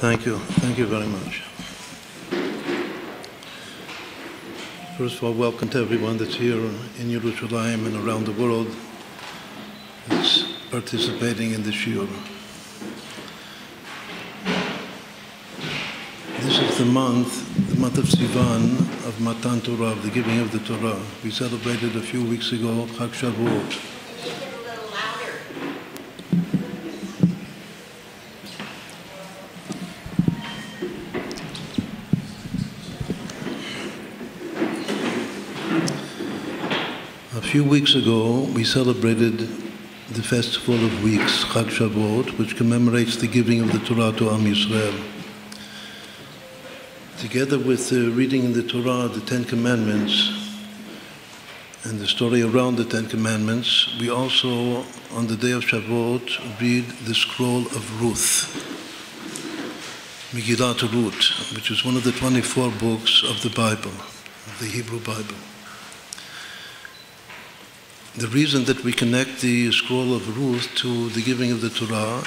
Thank you. Thank you very much. First of all, welcome to everyone that's here in Yerushalayim and around the world that's participating in the shiur. This is the month of Sivan, of Matan Torah, of the giving of the Torah. We celebrated a few weeks ago Chag Shavuot. A few weeks ago, we celebrated the Festival of Weeks, Chag Shavuot, which commemorates the giving of the Torah to Am Yisrael. Together with the reading in the Torah, the Ten Commandments, and the story around the Ten Commandments, we also, on the day of Shavuot, read the scroll of Ruth, Megillat Ruth, which is one of the 24 books of the Bible, of the Hebrew Bible. The reason that we connect the scroll of Ruth to the giving of the Torah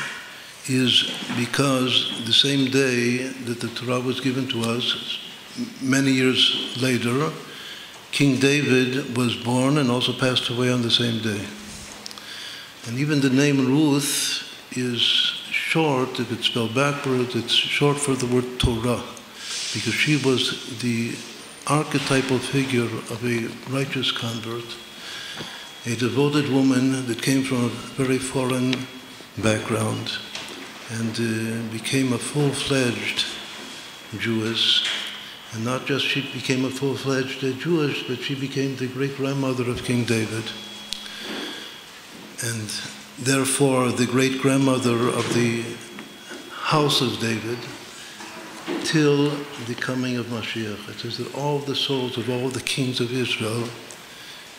is because the same day that the Torah was given to us, many years later, King David was born and also passed away on the same day. And even the name Ruth is short, if it's spelled backwards, it's short for the word Torah, because she was the archetypal figure of a righteous convert, a devoted woman that came from a very foreign background and became a full-fledged Jewess. And not just she became a full-fledged Jewess, but she became the great-grandmother of King David. And therefore, the great-grandmother of the house of David till the coming of Mashiach. It says that all the souls of all the kings of Israel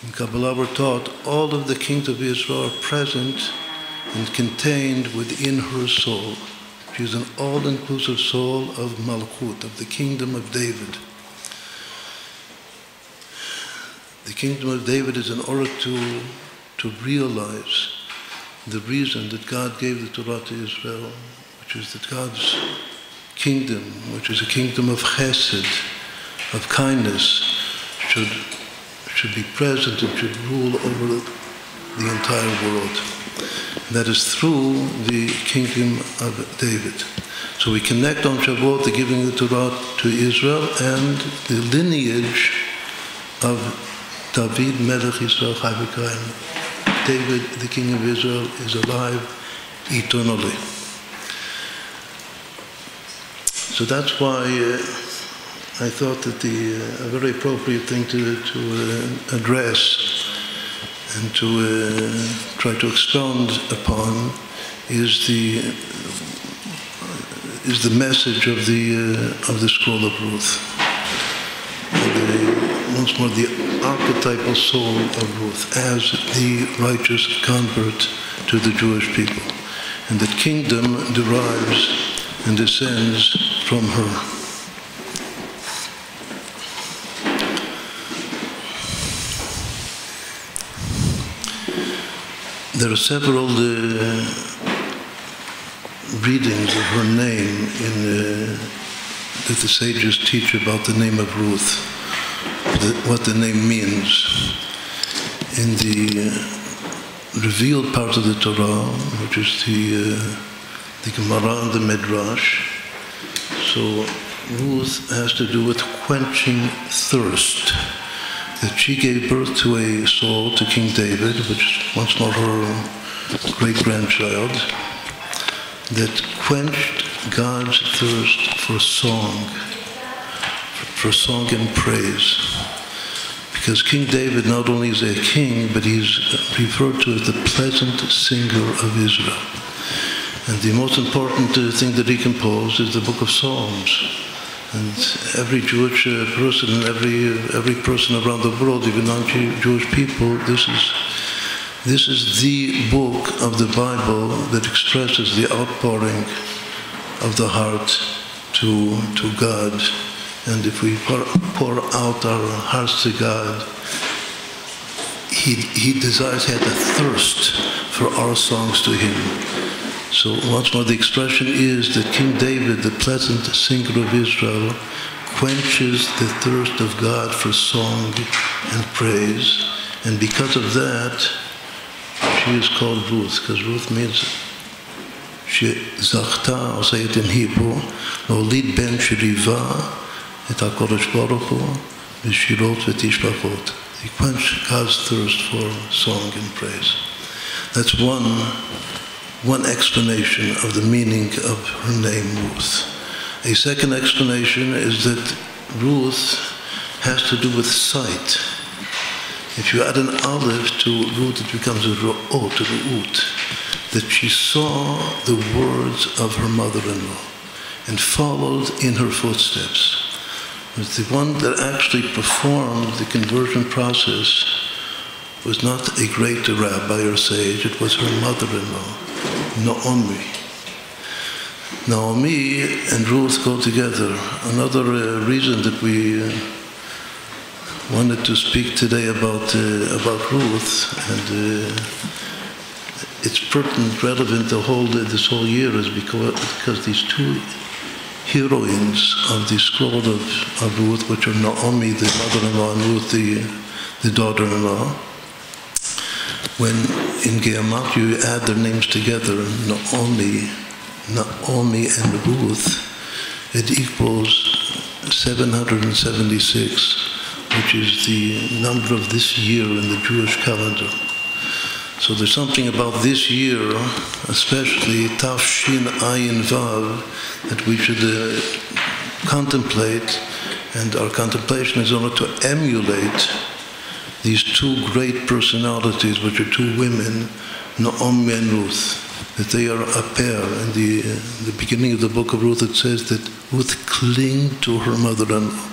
in Kabbalah were taught, all of the kings of Israel are present and contained within her soul. She is an all-inclusive soul of Malkut, of the kingdom of David. The kingdom of David is in order to realize the reason that God gave the Torah to Israel, which is that God's kingdom, which is a kingdom of chesed, of kindness, should be present and should rule over the entire world. That is through the kingdom of David. So we connect on Shavuot the giving of the Torah to Israel and the lineage of David Melech Yisrael Chai V'Kayim. David, the king of Israel, is alive eternally. So that's why I thought that a very appropriate thing to address and to try to expound upon is the message of the scroll of Ruth. Once more, the archetypal soul of Ruth as the righteous convert to the Jewish people, and that kingdom derives and descends from her. There are several readings of her name that the sages teach about the name of Ruth, what the name means. In the revealed part of the Torah, which is the Gemara and the Midrash, so Ruth has to do with quenching thirst. That she gave birth to a soul, to King David, which is once more her great-grandchild, that quenched God's thirst for song and praise. Because King David not only is a king, but he's referred to as the pleasant singer of Israel. And the most important thing that he composed is the book of Psalms. And every Jewish person and every person around the world, even non-Jewish people, this is the book of the Bible that expresses the outpouring of the heart to God. And if we pour out our hearts to God, He desires, He had a thirst for our songs to Him. So once more, the expression is that King David David, the pleasant singer of Israel, quenches the thirst of God for song and praise. And because of that, she is called Ruth, because Ruth means she zachta, I'll say it in Hebrew, להוריד בן שריבה את הקודש ברוך הוא בשירות ותשבחות. He quenched God's thirst for song and praise. That's one explanation of the meaning of her name, Ruth. A second explanation is that Ruth has to do with sight. If you add an aleph to Ruth, it becomes a ro'ot, a ru'ut, that she saw the words of her mother-in-law and followed in her footsteps. But the one that actually performed the conversion process was not a great rabbi or sage, it was her mother-in-law, Naomi. Naomi and Ruth go together. Another reason that we wanted to speak today about Ruth, and it's pertinent, relevant this whole year, is because these two heroines of the scroll of Ruth, which are Naomi, the mother-in-law, and Ruth, the daughter-in-law, when in Geamat you add their names together, Naomi and Ruth, it equals 776, which is the number of this year in the Jewish calendar. So there's something about this year, especially Tafshin Ayin Vav, that we should contemplate, and our contemplation is in order to emulate these two great personalities, which are two women, Naomi and Ruth, that they are a pair. In the beginning of the book of Ruth, it says that Ruth clung to her mother-in-law.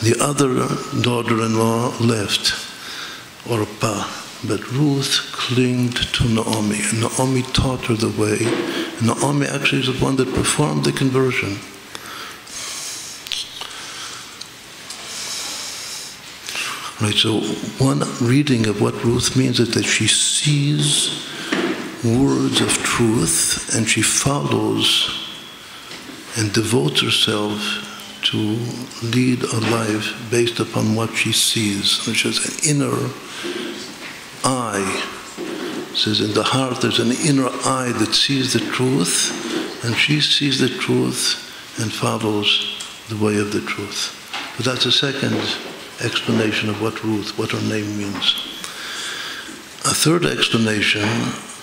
The other daughter-in-law left, Orpah, but Ruth clung to Naomi, and Naomi taught her the way. And Naomi actually is the one that performed the conversion. Right, so one reading of what Ruth means is that she sees words of truth and she follows and devotes herself to lead a life based upon what she sees. And she has an inner eye. It says in the heart there's an inner eye that sees the truth, and she sees the truth and follows the way of the truth. But that's a second explanation of what her name means. A third explanation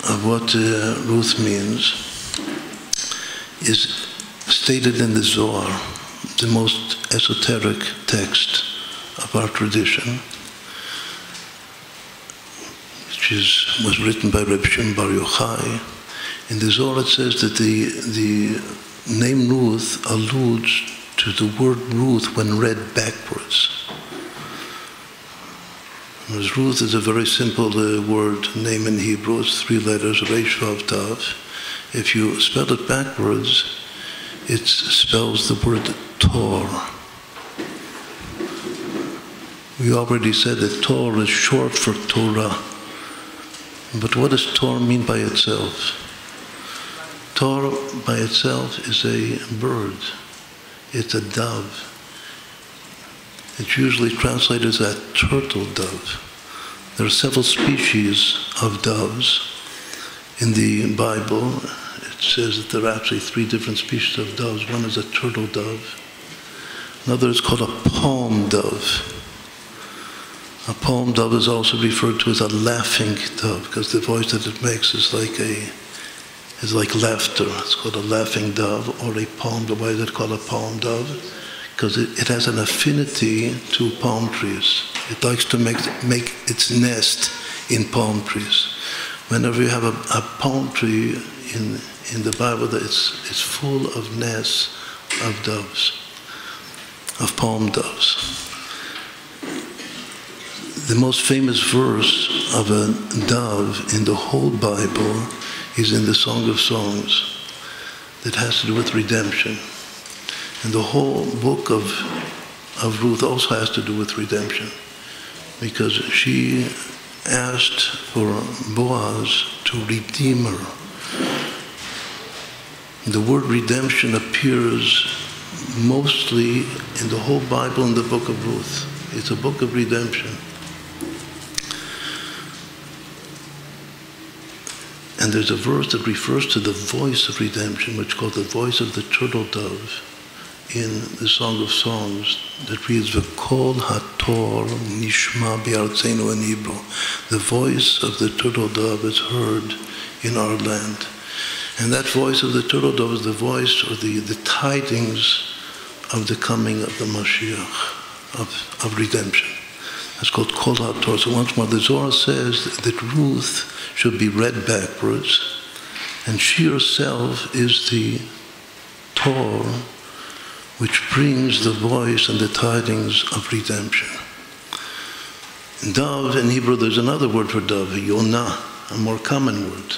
of what Ruth means is stated in the Zohar, the most esoteric text of our tradition, which was written by Reb Shimon Bar Yochai. In the Zohar it says that the name Ruth alludes to the word Ruth when read backwards. Whereas Ruth is a very simple word, name in Hebrew. It's 3 letters, Reish Vav Tav. If you spell it backwards, it spells the word Tor. We already said that Tor is short for Torah. But what does Tor mean by itself? Tor by itself is a bird. It's a dove. It's usually translated as a turtle dove. There are several species of doves. In the Bible, it says that there are actually 3 different species of doves. One is a turtle dove. Another is called a palm dove. A palm dove is also referred to as a laughing dove, because the voice that it makes is like laughter. It's called a laughing dove, or a palm dove. Why is it called a palm dove? Because it has an affinity to palm trees. It likes to make its nest in palm trees. Whenever you have a palm tree in the Bible, it's full of nests of doves, of palm doves. The most famous verse of a dove in the whole Bible is in the Song of Songs, that has to do with redemption. And the whole book of Ruth also has to do with redemption, because she asked for Boaz to redeem her. The word redemption appears mostly in the whole Bible in the book of Ruth. It's a book of redemption. And there's a verse that refers to the voice of redemption, which is called the voice of the turtle dove in the Song of Songs, that reads, V'kol hator nishma b'artzenu in Hebrew. The voice of the turtle dove is heard in our land. And that voice of the turtle dove is the voice or the tidings of the coming of the Mashiach, of redemption. It's called Kol HaTorah. So once more, the Zohar says that Ruth should be read backwards, and she herself is the Torah which brings the voice and the tidings of redemption. Dove, in Hebrew, there's another word for dove, Yonah, a more common word,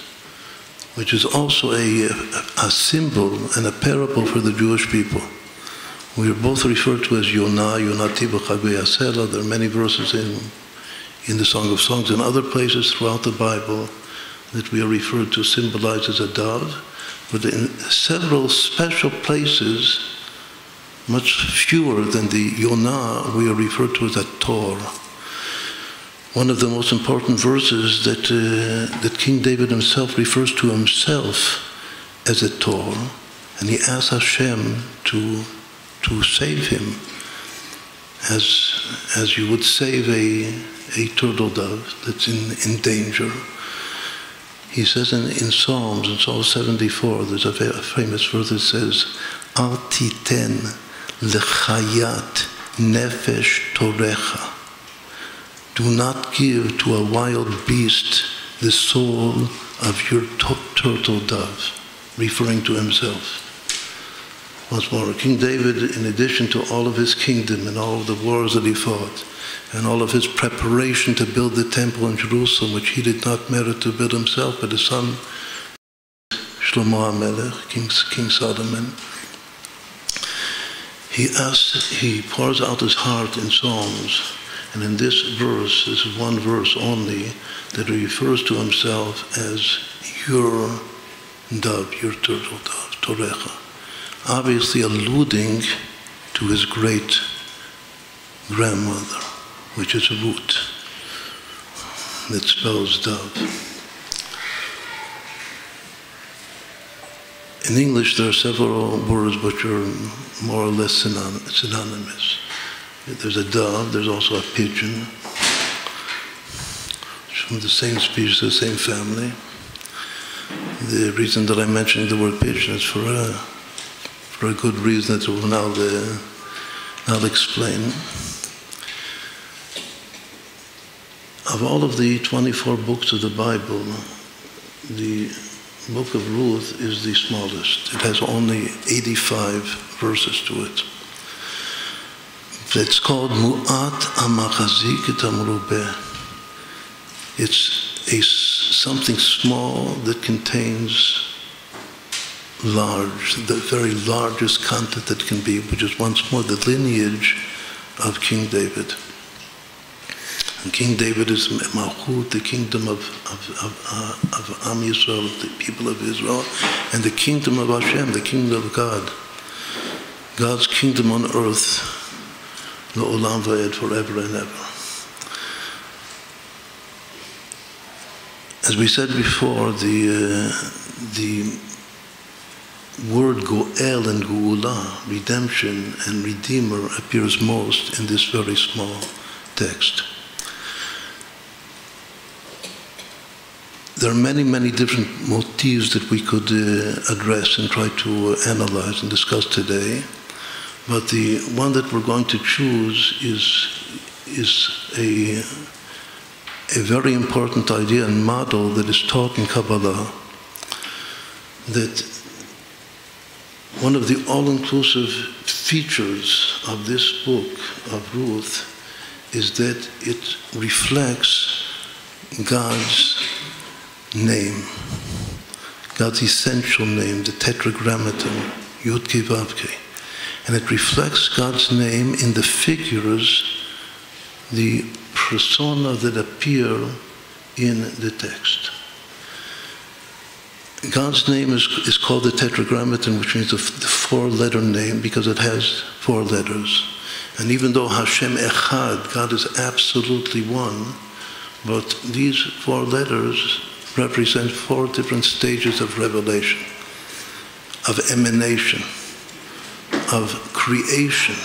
which is also a symbol and a parable for the Jewish people. We are both referred to as Yonah, Yonati b'chagei Asela. There are many verses in the Song of Songs and other places throughout the Bible that we are referred to, symbolized as a dove. But in several special places, much fewer than the Yonah, we are referred to as a Torah. One of the most important verses that King David himself refers to himself as a Torah, and he asks Hashem to save him, as you would save a turtle dove that's in danger. He says in Psalm 74, there's a famous verse that says, Al titen lechayat nefesh torecha. Do not give to a wild beast the soul of your turtle dove, referring to himself. Once more, King David, in addition to all of his kingdom and all of the wars that he fought, and all of his preparation to build the temple in Jerusalem, which he did not merit to build himself, but his son, Shlomo HaMelech, King Solomon, he pours out his heart in songs. And in this verse, this is one verse only, that he refers to himself as your dove, your turtle dove, Torecha. Obviously alluding to his great grandmother, which is Ruth, that spells dove. In English, there are several words which are more or less synonymous. There's a dove, there's also a pigeon. It's from the same species, the same family. The reason that I'm mentioning the word pigeon is for a good reason that we'll now explain. Of all of the 24 books of the Bible, the book of Ruth is the smallest. It has only 85 verses to it. It's called Mu'at Amachazik et Amrubeh. It's something small that contains large, the very largest content that can be, which is once more the lineage of King David. And King David is Mlchut, the kingdom of Am Yisrael, the people of Israel, and the kingdom of Hashem, the kingdom of God. God's kingdom on earth, L'olam va'ed, forever and ever. As we said before, the word Goel and Geula, redemption and redeemer, appears most in this very small text. There are many, many different motifs that we could address and try to analyze and discuss today, but the one that we're going to choose is a very important idea and model that is taught in Kabbalah, that one of the all-inclusive features of this book of Ruth is that it reflects God's name, God's essential name, the tetragrammaton, Yud-Kei Vav-Kei. And it reflects God's name in the figures, the persona that appear in the text. God's name is called the Tetragrammaton, which means the four-letter name, because it has four letters. And even though Hashem Echad, God is absolutely one, but these four letters represent four different stages of revelation, of emanation, of creation.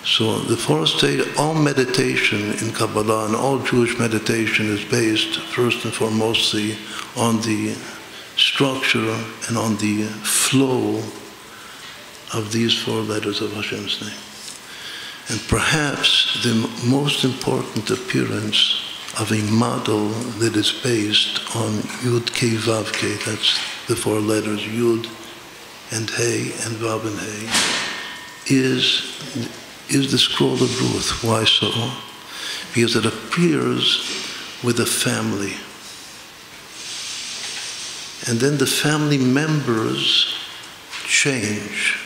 So the fourth stage, all meditation in Kabbalah and all Jewish meditation is based first and foremostly on the structure and on the flow of these four letters of Hashem's name. And perhaps the most important appearance of a model that is based on Yud Kei Vav Kei, that's the four letters Yud and Hey and Vav and Hey, is the scroll of Ruth. Why so? Because it appears with a family. And then the family members change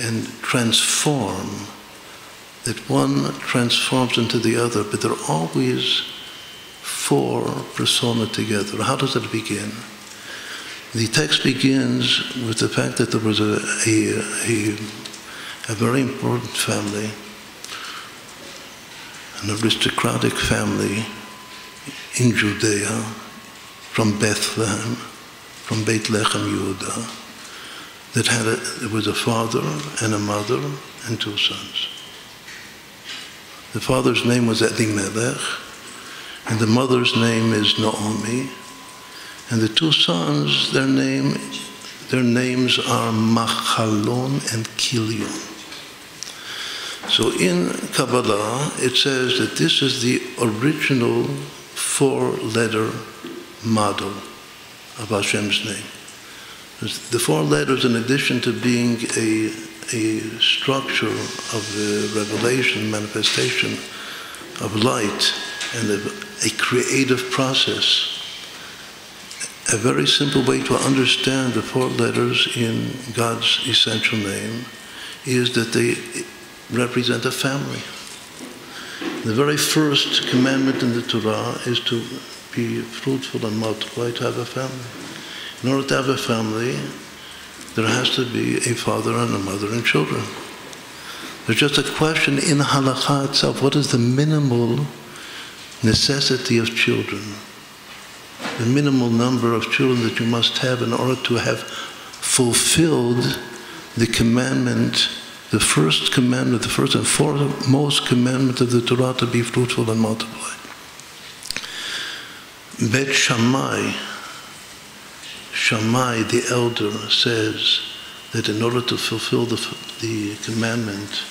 and transform, that one transforms into the other, but they're always four persona together. How does it begin? The text begins with the fact that there was a very important family, an aristocratic family in Judea, from Bethlehem, from Beit Lechem, Yehuda, there was a father and a mother and two sons. The father's name was Elimelech, and the mother's name is Naomi, and the two sons, their names are Machalon and Kilion. So in Kabbalah, it says that this is the original four-letter model of Hashem's name. The four letters, in addition to being a structure of the revelation, manifestation of light, and a creative process, a very simple way to understand the four letters in God's essential name is that they represent a family. The very first commandment in the Torah is to be fruitful and multiply, to have a family. In order to have a family, there has to be a father and a mother and children. There's just a question in halakha itself: what is the minimal necessity of children? The minimal number of children that you must have in order to have fulfilled the commandment, the first commandment, the first and foremost commandment of the Torah, to be fruitful and multiply. Bet Shammai, the elder, says that in order to fulfill the commandment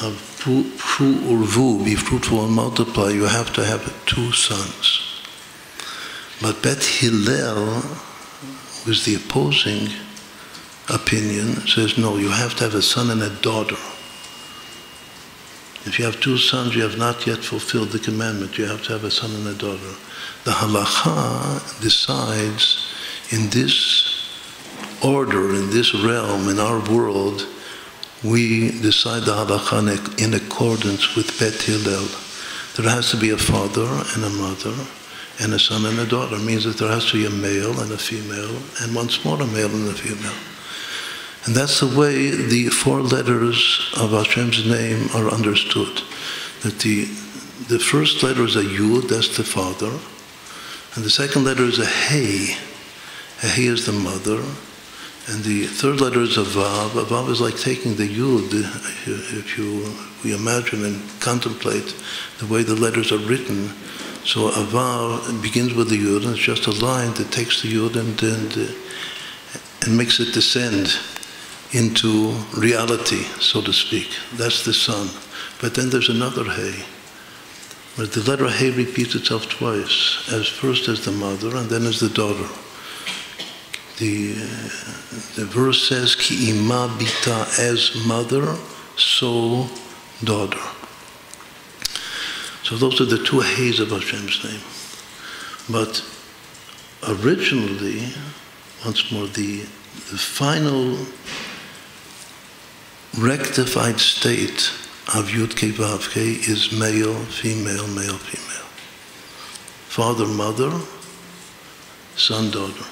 of Pru Urvu, be fruitful and multiply, you have to have two sons. But Bet Hillel, who is the opposing opinion, says no, you have to have a son and a daughter. If you have two sons, you have not yet fulfilled the commandment. You have to have a son and a daughter. The halakha decides in this order, in this realm, in our world, we decide the halakha in accordance with Bet Hillel. There has to be a father and a mother and a son and a daughter. It means that there has to be a male and a female, and once more a male and a female. And that's the way the four letters of Hashem's name are understood. That the first letter is a Yud, that's the father, and the second letter is a Hey. A Hey is the mother, and the third letter is a Vav. A Vav is like taking the Yud, if we imagine and contemplate the way the letters are written. So a Vav begins with the Yud, and it's just a line that takes the Yud and makes it descend into reality, so to speak. That's the son. But then there's another Hey, where the letter Hey repeats itself twice, as first as the mother and then as the daughter. The verse says, Ki ima bita, as mother, so daughter. So those are the two Heys of Hashem's name. But originally, once more, the final rectified state of Yud Kei Vav Kei is male, female, male, female. Father, mother, son, daughter.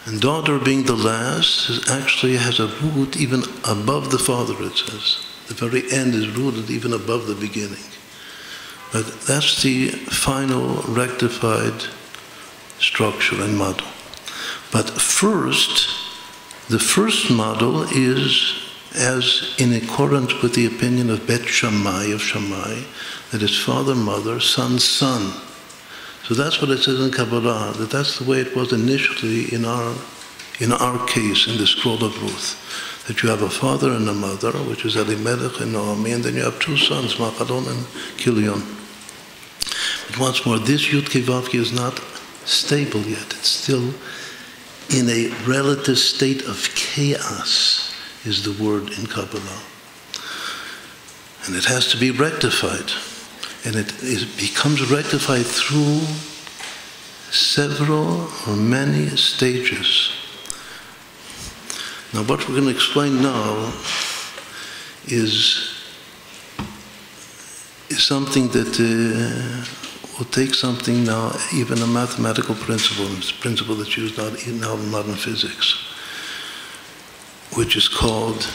And daughter being the last actually has a root even above the father, it says. The very end is rooted even above the beginning. But that's the final rectified structure and model. But first, the first model is as in accordance with the opinion of Bet Shammai, of Shammai, that is father, mother, son, son. So that's what it says in Kabbalah, that that's the way it was initially in our case, in the scroll of Ruth. That you have a father and a mother, which is Elimelech and Naomi, and then you have two sons, Machalon and Kilion. But once more, this Yud Kei Vav Kei is not stable yet. It's still in a relative state of chaos, is the word in Kabbalah. And it has to be rectified. And it becomes rectified through several or many stages. Now what we're going to explain now is something that will take something now, even a mathematical principle, it's a principle that's used now in modern physics, which is called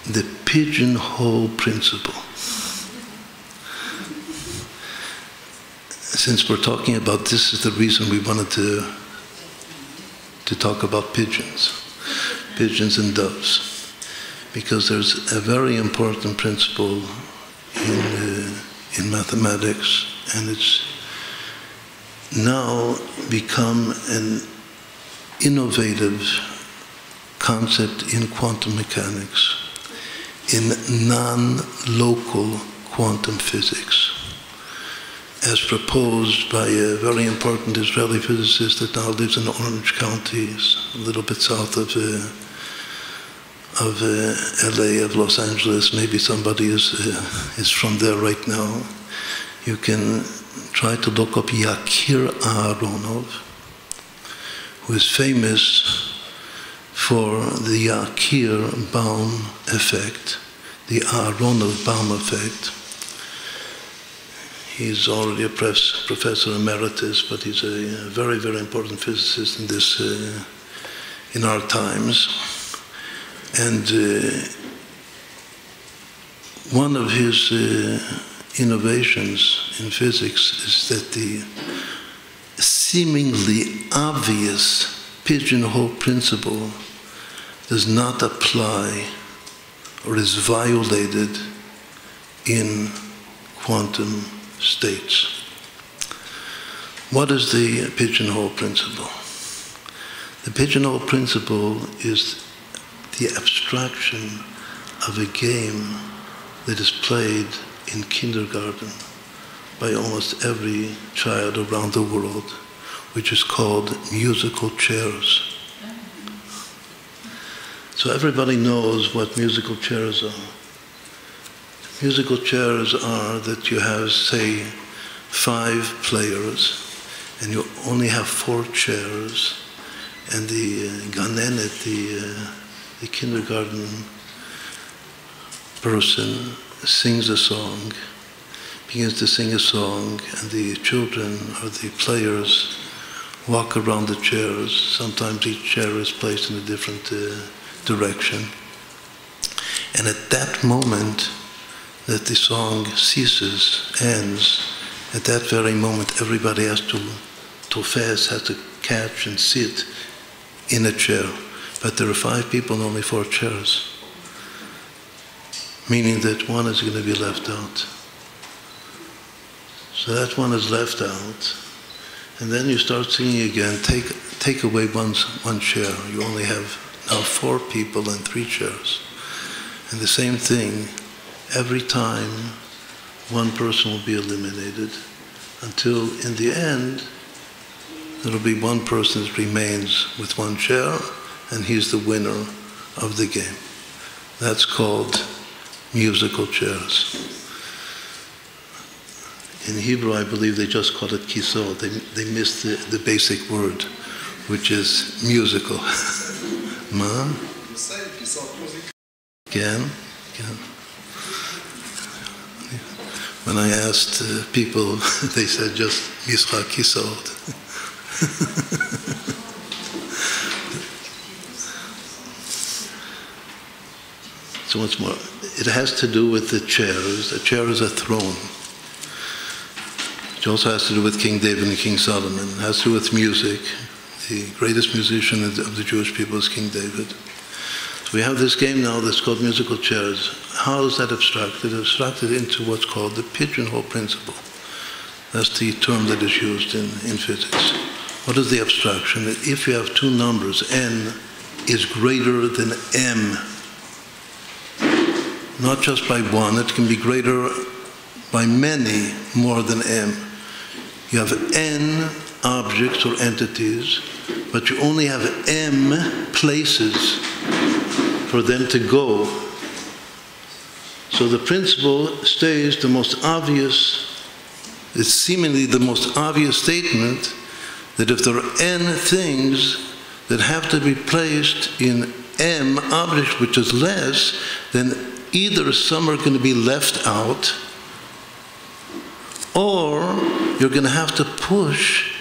the pigeonhole principle. Since we're talking about this, is the reason we wanted to talk about pigeons and doves, because there's a very important principle in mathematics, and it's now become an innovative concept in quantum mechanics, in non-local quantum physics, as proposed by a very important Israeli physicist that now lives in Orange County, a little bit south of LA, of Los Angeles. Maybe somebody is from there right now. You can try to look up Yakir Aharonov, who is famous for the Yakir-Baum effect, the Aharonov-Baum effect. He's already a professor emeritus, but he's a very, very important physicist in this, in our times. And one of his innovations in physics is that the seemingly obvious pigeonhole principle does not apply or is violated in quantum states. What is the pigeonhole principle? The pigeonhole principle is the abstraction of a game that is played in kindergarten by almost every child around the world, which is called musical chairs. So everybody knows what musical chairs are. Musical chairs are that you have, say, 5 players, and you only have 4 chairs, and the ganenet, the kindergarten person, sings a song, begins to sing a song, and the children or the players walk around the chairs. Sometimes each chair is placed in a different direction. And at that moment that the song ceases, ends, at that very moment everybody has to catch and sit in a chair. But there are 5 people and only 4 chairs, meaning that one is going to be left out. So that one is left out, and then you start singing again, take away one chair. You only have now 4 people and 3 chairs. And the same thing, every time one person will be eliminated, until in the end there will be one person that remains with 1 chair, and he's the winner of the game. That's called musical chairs. In Hebrew, I believe they just call it kisot. They missed the basic word, which is musical. Ma? Again? When I asked people, they said just Mishak Kisot. So once more, it has to do with the chairs. A chair is a throne. It also has to do with King David and King Solomon. It has to do with music. The greatest musician of the Jewish people is King David. So we have this game now that's called musical chairs. How is that abstracted? It's abstracted into what's called the pigeonhole principle. That's the term that is used in physics. What is the abstraction? That if you have two numbers, n is greater than m, not just by one, it can be greater by many more than m. You have n objects or entities, but you only have m places for them to go. So the principle stays the most obvious, it's seemingly the most obvious statement that if there are n things that have to be placed in m objects, which is less, then either some are going to be left out, or you're going to have to push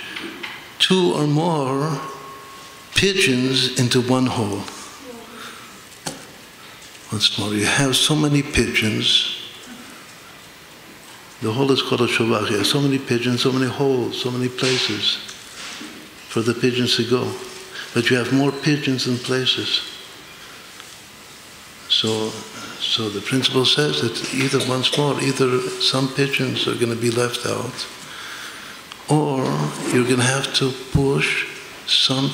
two or more pigeons into one hole. Once more, you have so many pigeons. The hole is called a shavach. You have so many pigeons, so many holes, so many places for the pigeons to go. But you have more pigeons than places. So the principle says that either once more, either some pigeons are going to be left out, or you're going to have to push some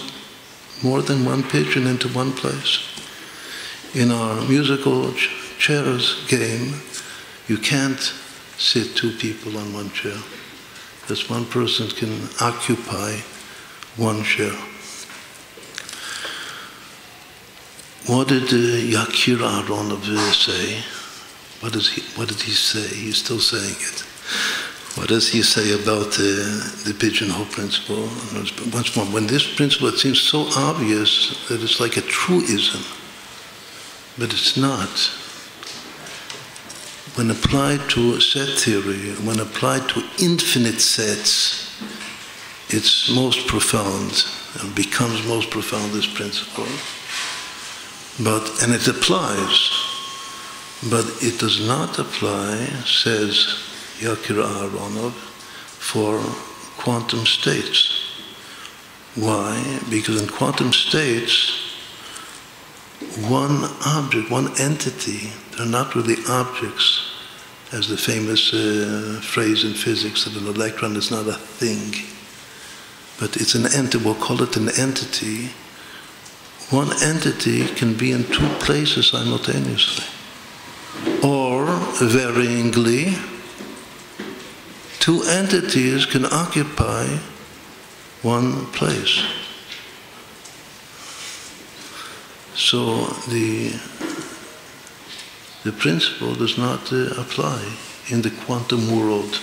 more than one pigeon into one place. In our musical chairs game, you can't sit two people on one chair. Because one person can occupy one chair. What did Yakir Aharonov say? What did he say? He's still saying it. What does he say about the pigeonhole principle? Once more, when this principle, it seems so obvious that it's like a truism, but it's not. When applied to set theory, when applied to infinite sets, it's most profound, and becomes most profound, this principle. And it applies, but it does not apply, says Yakir Aharonov, for quantum states. Why? Because in quantum states, one object, one entity, they're not really objects, as the famous phrase in physics that an electron is not a thing, but it's an entity. We'll call it an entity. One entity can be in two places simultaneously, or varyingly, two entities can occupy one place. So the principle does not apply in the quantum world.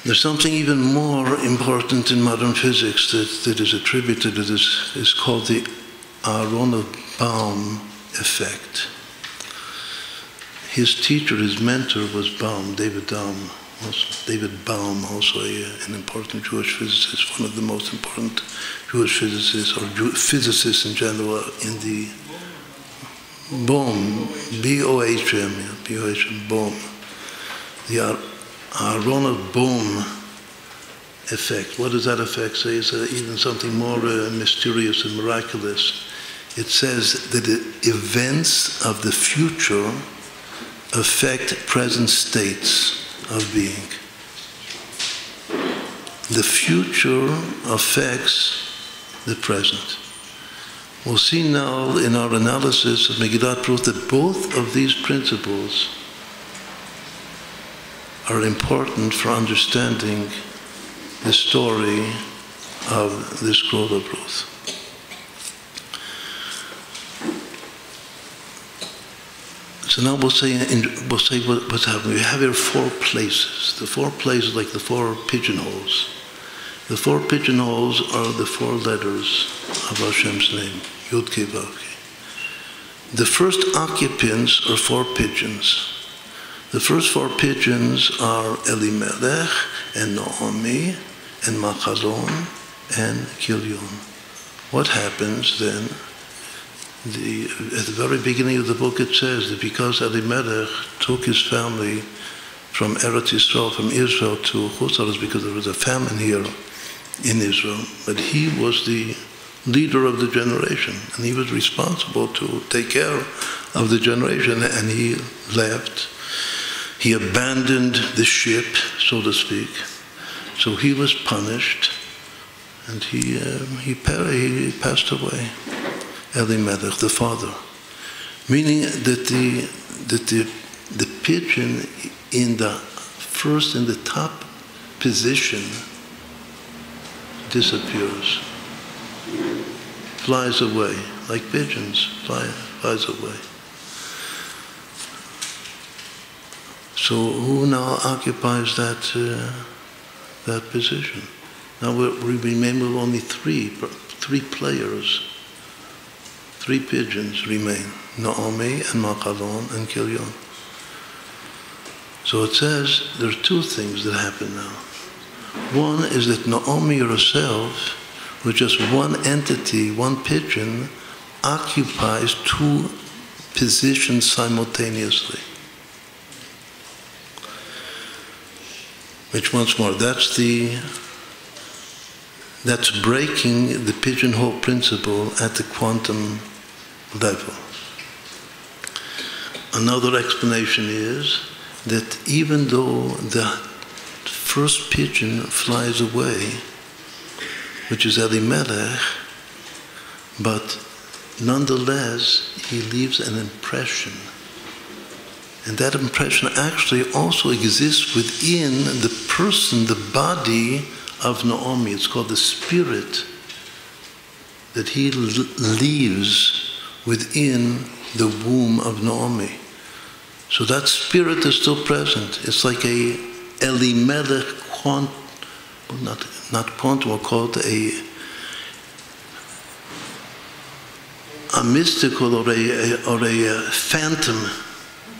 There's something even more important in modern physics that is attributed to this. It's called the Aharonov-Bohm effect. His teacher, his mentor was Bohm, David Bohm. Also an important Jewish physicist, one of the most important Jewish physicists, or physicists in general, in the Bohm, B-O-H-M, Bohm. The Aharonov-Bohm effect. What does that effect say? It's even something more mysterious and miraculous. It says that events of the future affect present states of being. The future affects the present. We'll see now in our analysis of Megillat Ruth that both of these principles are important for understanding the story of the scroll of Ruth. So now we'll say what's happening. We have here four places. The four places, like the four pigeonholes. The four pigeonholes are the four letters of Hashem's name, Yud Kei Vav Kei. The first occupants are four pigeons. The first four pigeons are Elimelech and Naomi and Machalon and Kilyon. What happens then? At the very beginning of the book it says that because Elimelech took his family from Eretz Yisrael, from Israel to Chutz La'aretz, because there was a famine here in Israel, but he was the leader of the generation, and he was responsible to take care of the generation, and he left. He abandoned the ship, so to speak. So he was punished, and he passed away. Elimelech, the father, meaning that the pigeon in the top position disappears, flies away, like pigeons, flies away. So who now occupies that position? Now we remain with only three players. 3 pigeons remain, Naomi and Machalon and Kilyon. So it says there are 2 things that happen now. One is that Naomi herself, with just one entity, one pigeon, occupies 2 positions simultaneously. Which, once more, that's breaking the pigeonhole principle at the quantum level. Another explanation is that even though the first pigeon flies away, which is Elimelech, but nonetheless he leaves an impression. And that impression actually also exists within the person, the body of Naomi. It's called the spirit that he leaves within the womb of Naomi. So that spirit is still present. It's like a Elimelech not quantum, we'll call it a mystical or a phantom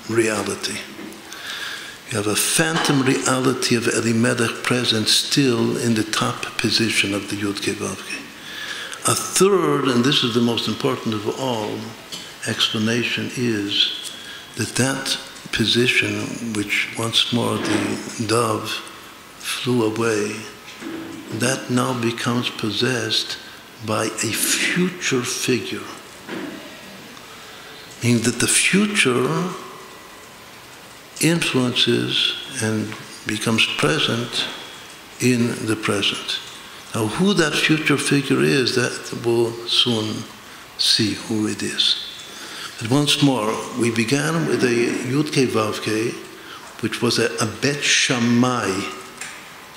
reality. You have a phantom reality of Elimelech present still in the top position of the Yud Kei Vav Kei. A third, and this is the most important of all, explanation is that position, which once more the dove flew away, that now becomes possessed by a future figure. Meaning that the future influences and becomes present in the present. Now, who that future figure is, that we'll soon see who it is. But once more, we began with a Yud Kei Vav Kei, which was a Bet Shammai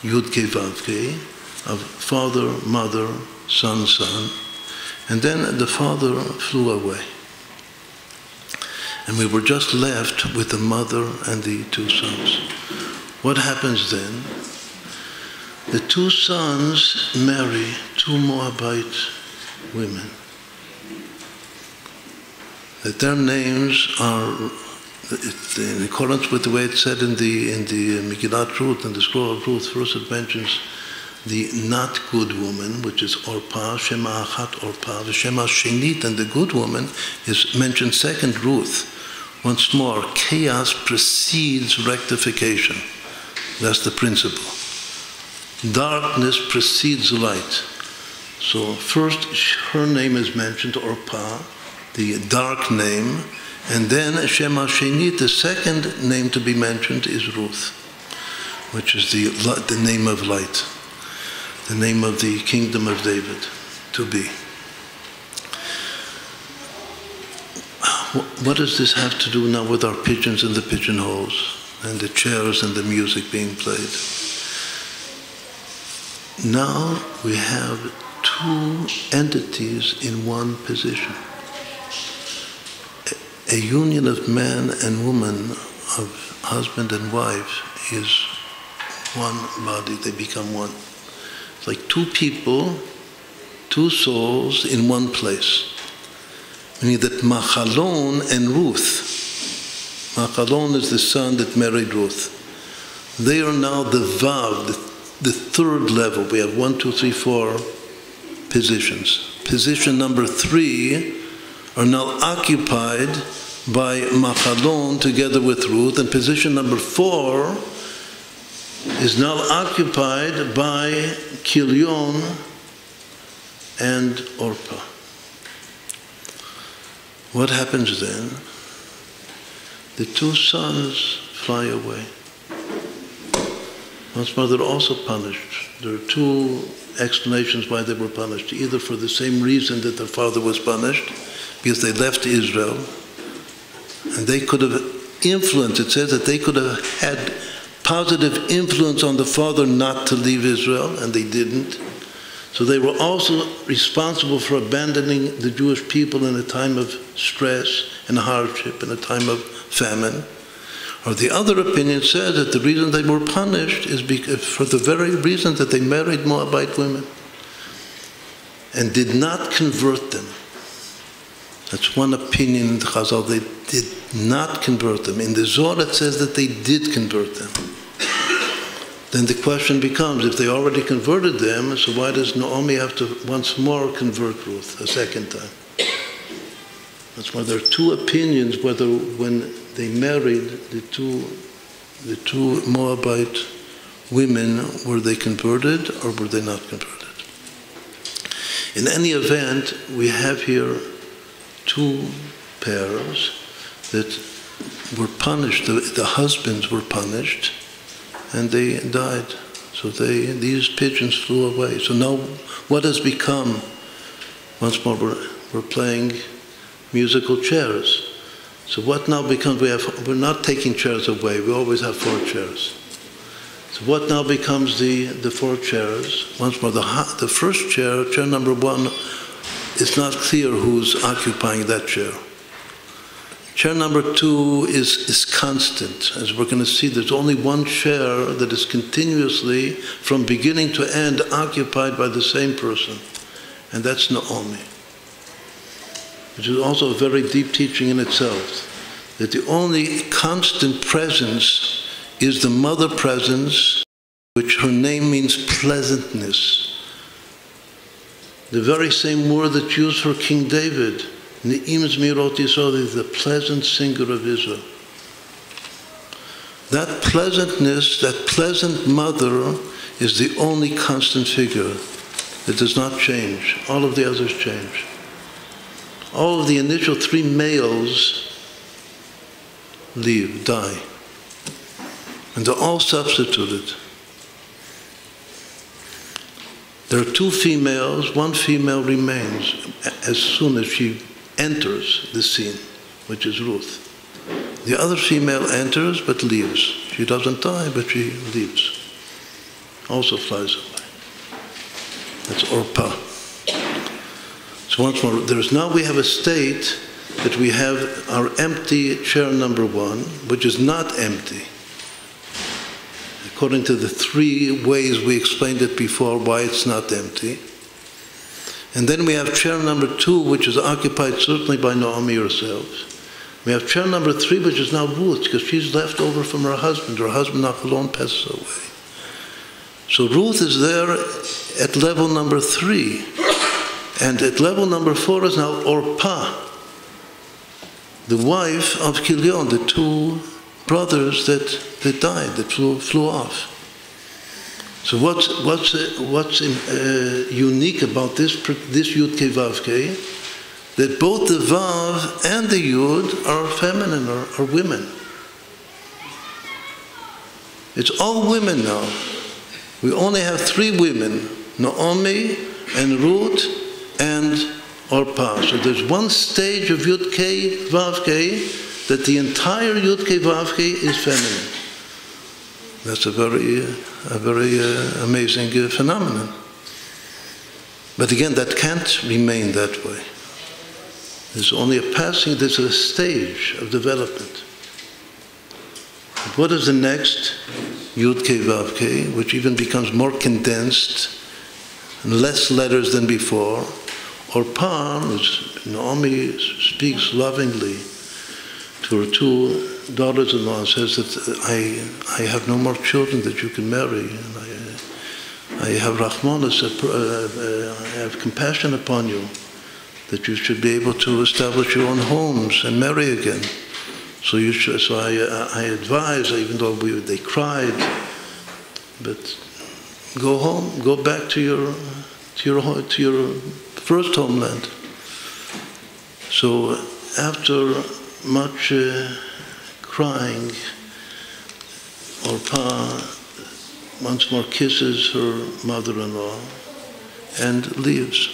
Yud Kei Vav Kei, of father, mother, son, son. And then the father flew away. And we were just left with the mother and the 2 sons. What happens then? The 2 sons marry 2 Moabite women. That their names are, in accordance with the way it's said in the Megillat Ruth, in the scroll of Ruth, first it mentions the not good woman, which is Orpah, Shema Achat Orpah, the Shema Shenit, and the good woman is mentioned second, Ruth. Once more, chaos precedes rectification. That's the principle. Darkness precedes light. So first her name is mentioned, Orpah, the dark name, and then Shema Shenit, the second name to be mentioned is Ruth, which is the name of light, the name of the kingdom of David, to be. What does this have to do now with our pigeons and the pigeonholes and the chairs and the music being played? Now we have 2 entities in one position. A union of man and woman, of husband and wife, is one body. They become one. It's like 2 people, 2 souls in one place. Meaning that Machalon and Ruth, Machalon is the son that married Ruth. They are now the Vav, the third level. We have 1, 2, 3, 4 positions. Position number 3 are now occupied by Machalon together with Ruth, and position number 4 is now occupied by Kilion and Orpah. What happens then? The 2 sons fly away. Once more, they're also punished. There are 2 explanations why they were punished. Either for the same reason that their father was punished, because they left Israel, and they could have influenced, it says that they could have had positive influence on the father not to leave Israel, and they didn't. So they were also responsible for abandoning the Jewish people in a time of stress and hardship, in a time of famine. Or the other opinion says that the reason they were punished is because, for the very reason that they married Moabite women and did not convert them. That's one opinion in the Chazal. They did not convert them. In the Zohar it says that they did convert them. Then the question becomes, if they already converted them, so why does Naomi have to once more convert Ruth a second time? That's why there are 2 opinions whether when they married the two Moabite women, were they converted or were they not converted? In any event, we have here 2 pairs that were punished. The husbands were punished, and they died. So these pigeons flew away. So now, what has become? Once more, we're playing musical chairs. So what now becomes? We're not taking chairs away. We always have 4 chairs. So what now becomes the 4 chairs? Once more, the first chair, chair number 1, it's not clear who's occupying that chair. Chair number 2 is constant. As we're going to see, there's only 1 chair that is continuously, from beginning to end, occupied by the same person, and that's Naomi. Which is also a very deep teaching in itself, that the only constant presence is the mother presence, which her name means pleasantness. The very same word that's used for King David, Ne'im Zmirot Yisrael, is the pleasant singer of Israel. That pleasantness, that pleasant mother, is the only constant figure. It does not change. All of the others change. All of the initial 3 males leave, die. And they're all substituted. There are 2 females, 1 female remains as soon as she enters the scene, which is Ruth. The other female enters but leaves. She doesn't die, but she leaves. Also flies away. That's Orpah. So once more, now we have a state that we have our empty chair number 1, which is not empty. According to the 3 ways we explained it before, why it's not empty. And then we have chair number 2, which is occupied certainly by Naomi herself. We have chair number 3, which is now Ruth, because she's left over from her husband. Her husband, Machalon, passes away. So Ruth is there at level number 3. And at level number 4 is now Orpah, the wife of Kilion, the 2 brothers that died, that flew off. So what's unique about this Yud Kei Vav Kei? That both the Vav and the Yud are feminine, are women. It's all women now. We only have 3 women, Naomi and Ruth and Orpah. So there's 1 stage of Yud Kei Vav Kei that the entire Yud Kei Vav Kei is feminine. That's a very amazing phenomenon. But again, that can't remain that way. There's only a passing, there's a stage of development. But what is the next Yud Kei Vav Kei, which even becomes more condensed and less letters than before? Orpah, Naomi speaks lovingly to her 2 daughters-in-law and says that I have no more children that you can marry. I have Rahmanas, I have compassion upon you, that you should be able to establish your own homes and marry again. So you should, so I advise, even though they cried, but go home, go back to your first homeland. So after much crying, Orpah once more kisses her mother-in-law and leaves.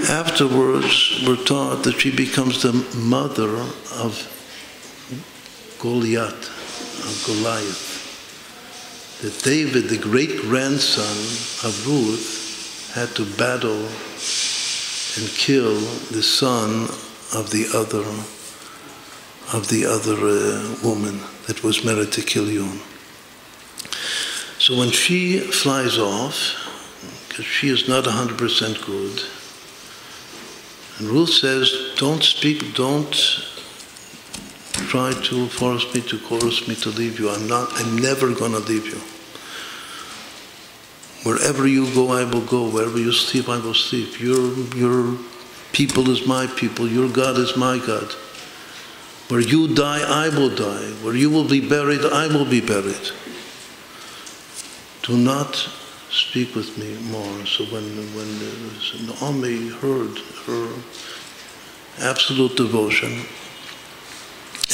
Afterwards, we're taught that she becomes the mother of Goliath, that David, the great-grandson of Ruth, had to battle and kill the son of the other woman that was married to kill you. So when she flies off, because she is not 100% good, and Ruth says, don't speak, don't try to force me, to coerce me to leave you. I'm never going to leave you. Wherever you go, I will go. Wherever you sleep, I will sleep. Your people is my people. Your God is my God. Where you die, I will die. Where you will be buried, I will be buried. Do not speak with me more. So when Naomi heard her absolute devotion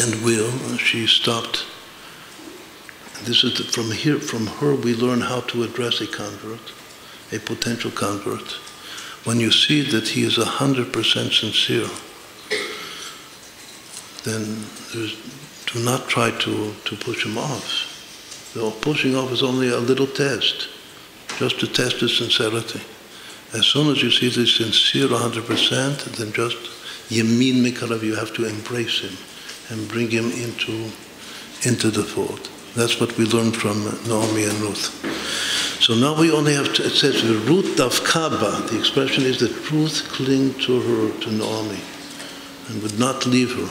and will, she stopped. This is from her we learn how to address a convert, a potential convert. When you see that he is 100% sincere, then do not try to push him off. The pushing off is only a little test, just to test his sincerity. As soon as you see that he's sincere 100%, then just yamin mikarav, you have to embrace him and bring him into the fold. That's what we learned from Naomi and Ruth. So now we only have to, it says Ruth davkaba. The expression is that Ruth clung to Naomi and would not leave her.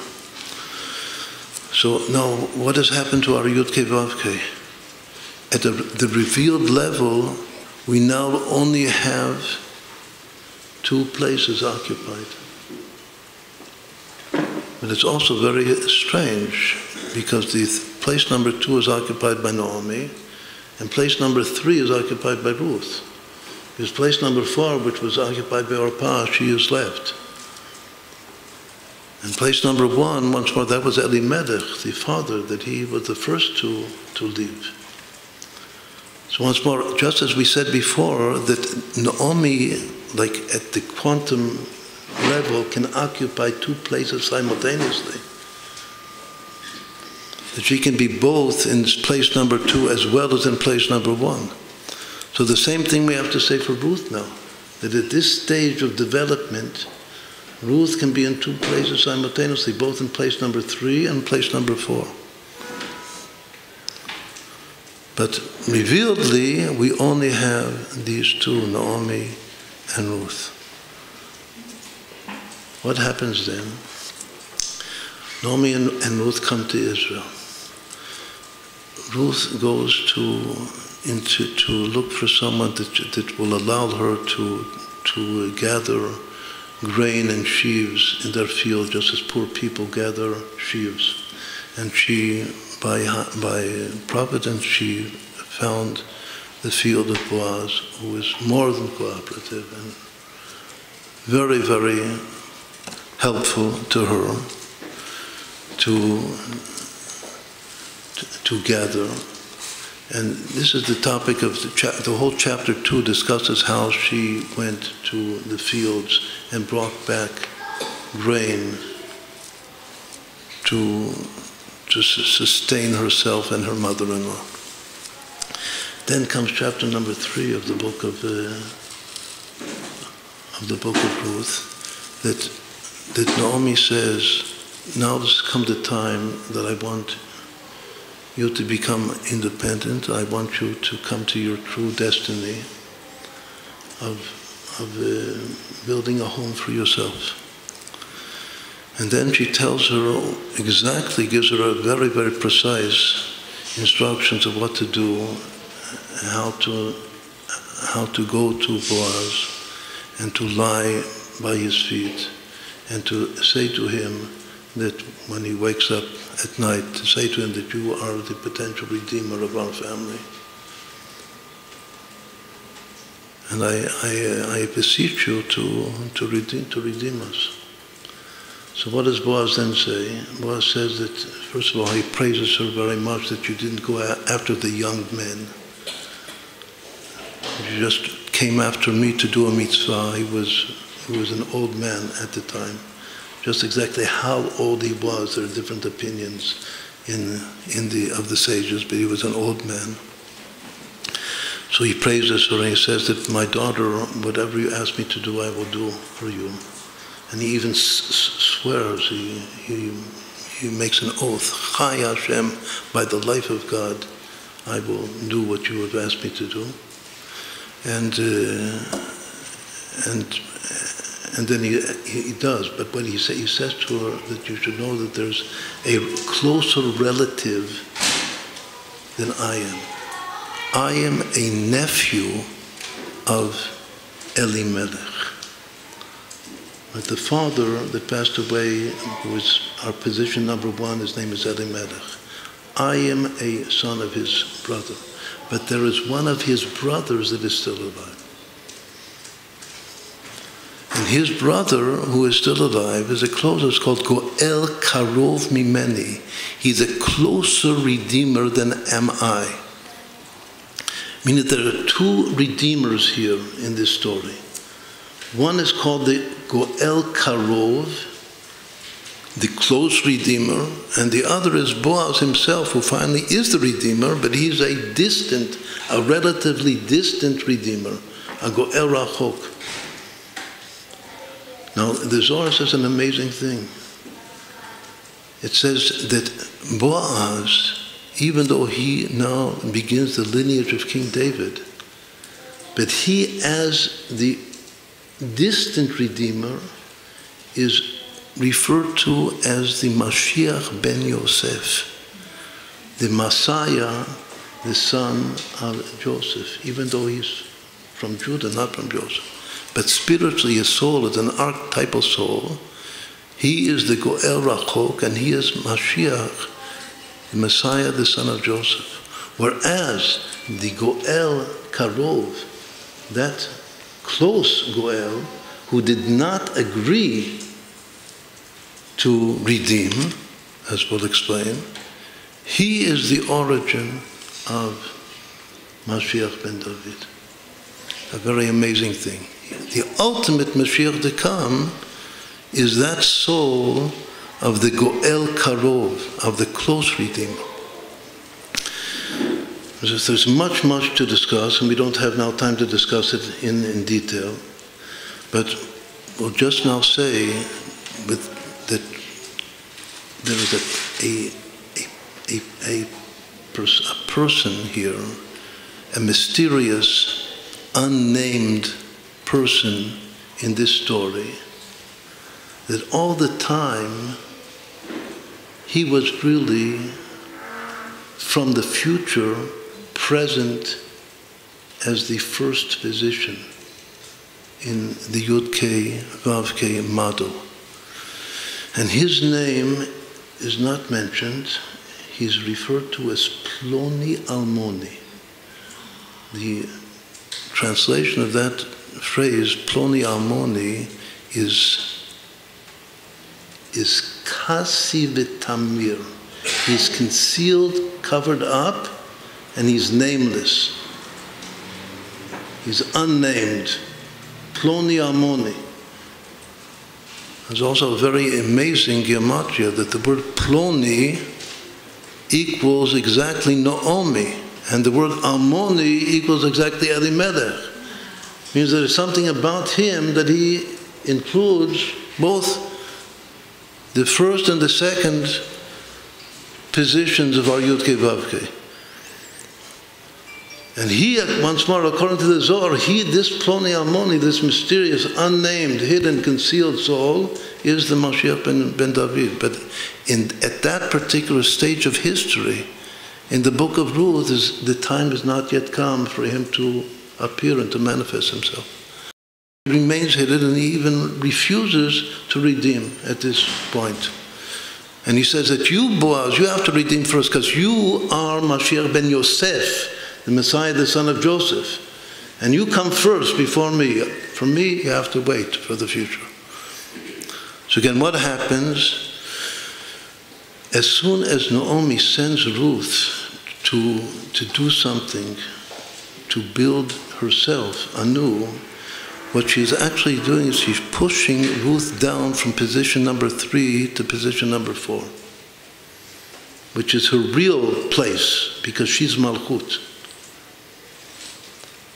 So now, what has happened to our Yud-Kei Vav-Kei? At the revealed level, we now only have 2 places occupied. But it's also very strange, because the place number 2 is occupied by Naomi, and place number 3 is occupied by Ruth. Because place number 4, which was occupied by Orpah, she is left. And place number 1, once more, that was Elimelech, the father, that he was the first to leave. So once more, just as we said before, that Naomi, like at the quantum level, can occupy 2 places simultaneously. That she can be both in place number 2 as well as in place number 1. So the same thing we have to say for Ruth now, that at this stage of development, Ruth can be in 2 places simultaneously, both in place number 3 and place number 4. But revealedly, we only have these 2, Naomi and Ruth. What happens then? Naomi and Ruth come to Israel. Ruth goes to look for someone that will allow her to gather grain and sheaves in their field, just as poor people gather sheaves. And she, by providence, she found the field of Boaz, who is more than cooperative and very, very helpful to her to gather. And this is the topic of the whole chapter 2 discusses how she went to the fields and brought back grain to sustain herself and her mother-in-law. Then comes chapter number 3 of the book of Ruth, that Naomi says, now has come the time that I want you to become independent. I want you to come to your true destiny of building a home for yourself. And then she tells her exactly, gives her a very, very precise instructions of what to do, how to go to Boaz and to lie by his feet and to say to him that when he wakes up at night, to say to him that you are the potential redeemer of our family. And I beseech you to redeem us. So what does Boaz then say? Boaz says that, first of all, he praises her very much that you didn't go after the young men. You just came after me to do a mitzvah. He was an old man at the time. Just exactly how old he was, there are different opinions of the sages, but he was an old man. So he praises her and he says that my daughter, whatever you ask me to do, I will do for you. And he even swears, he makes an oath, Chai Hashem, by the life of God, I will do what you have asked me to do. And then he does, but when he says to her that you should know that there's a closer relative than I am. I am a nephew of Elimelech. But the father that passed away, who was our position number one, his name is Elimelech. I am a son of his brother. But there is one of his brothers that is still alive. And his brother, who is still alive, is a closer, it's called Goel Karov Mimeni. He's a closer redeemer than am I. Meaning there are two redeemers here in this story. One is called the Goel Karov, the close redeemer, and the other is Boaz himself, who finally is the redeemer, but he's a relatively distant redeemer, a Goel Rachok. Now, the Zohar says an amazing thing. It says that Boaz, even though he now begins the lineage of King David, but he, as the distant redeemer, is referred to as the Mashiach ben Yosef, the Messiah, the son of Joseph, even though he's from Judah, not from Joseph. But spiritually, his soul is an archetypal soul. He is the Goel Rachok, and he is Mashiach, the Messiah, the son of Joseph. Whereas the Goel Karov, that close Goel, who did not agree to redeem, as we'll explain, he is the origin of Mashiach ben David. A very amazing thing. The ultimate Mashiach to come is that soul of the Goel Karov, of the close redeemer. There's much to discuss, and we don't have now time to discuss it in detail. But we'll just now say that there is a person here, a mysterious, unnamed person in this story, that all the time he was really from the future present as the first physician in the Yud-Kei, Vav-Kei model. And his name is not mentioned. He's referred to as Ploni Almoni. The translation of that phrase, Ploni Almoni, is Kasi v'tamir. He's concealed, covered up, and he's nameless. He's unnamed. Ploni Almoni. There's also a very amazing gematria that the word Ploni equals exactly Naomi, and the word Almoni equals exactly Elimelech. Means there is something about him that he includes both the first and the second positions of our Yud-Kei Vav-Kei. And he, once more, according to the Zohar, this Ploni Almoni, this mysterious, unnamed, hidden, concealed soul, is the Mashiach ben David. But at that particular stage of history, In the book of Ruth, the time has not yet come for him to appear and to manifest himself. He remains hidden, and he even refuses to redeem at this point. And he says that you, Boaz, you have to redeem first, because you are Mashiach ben Yosef, the Messiah, the son of Joseph. And you come first before me. For me, you have to wait for the future. So again, what happens? As soon as Naomi sends Ruth to do something, to build herself anew, what she's actually doing is she's pushing Ruth down from position number 3 to position number 4, which is her real place, because she's Malchut.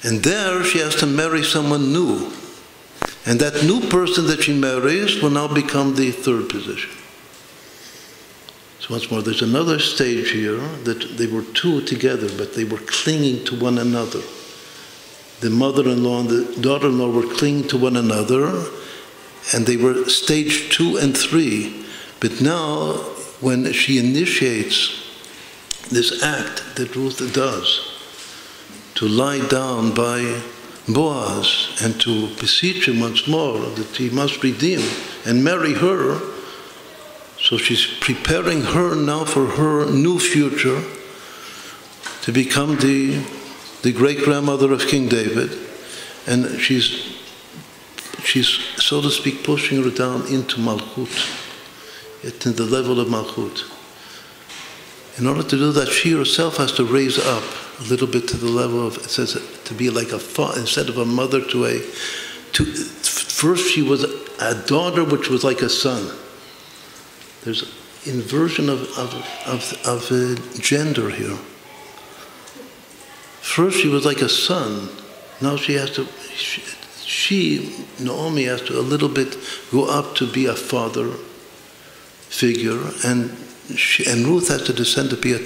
And there she has to marry someone new. And that new person that she marries will now become the 3rd position. So once more, there's another stage here that they were 2 together, but they were clinging to one another. The mother-in-law and the daughter-in-law were clinging to one another, and they were stage 2 and 3. But now, when she initiates this act that Ruth does, to lie down by Boaz and to beseech him once more that he must redeem and marry her, so she's preparing her now for her new future to become the great-grandmother of King David, and she's, so to speak, pushing her down into Malchut, into the level of Malchut. In order to do that, she herself has to raise up a little bit to the level of, it says, to be like a father, instead of a mother first she was a daughter which was like a son. There's inversion of gender here. First she was like a son. Now she has to, Naomi has to a little bit go up to be a father figure, and Ruth has to descend to be a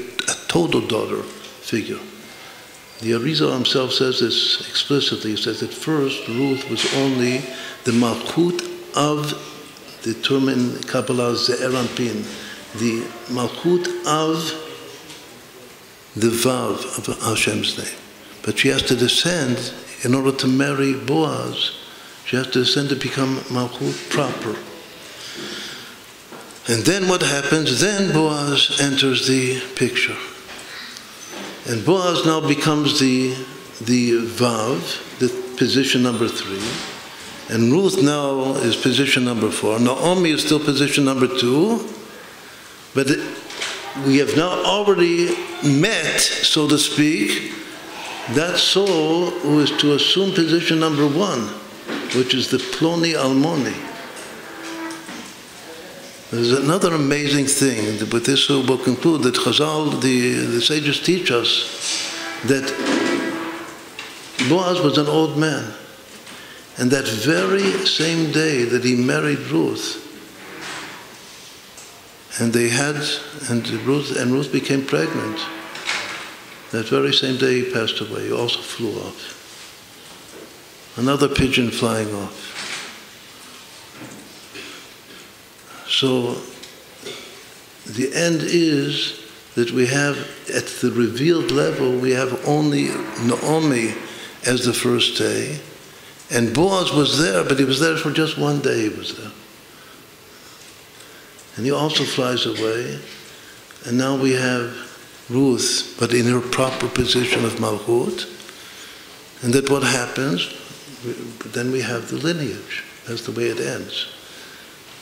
total daughter figure. The Arizal himself says this explicitly. He says that first Ruth was only the Malchut of the term in Kabbalah Ze'er Anpin, the Malchut of the Vav of Hashem's name. But she has to descend in order to marry Boaz. She has to descend to become Malchut proper. And then what happens? Then Boaz enters the picture. And Boaz now becomes the Vav, the position number 3. And Ruth now is position number 4. Naomi is still position number 2. But we have now already met, so to speak, that soul who is to assume position number 1, which is the Ploni Almoni. There's another amazing thing. With this we'll conclude that Chazal, the sages teach us that Boaz was an old man. And that very same day that he married Ruth, and Ruth became pregnant, that very same day he passed away. He also flew off. Another pigeon flying off. So the end is that we have, at the revealed level, we have only Naomi as the first day. And Boaz was there, but he was there for just one day he was there. And he also flies away. And now we have Ruth, but in her proper position of Malchut. And that what happens, then we have the lineage. That's the way it ends.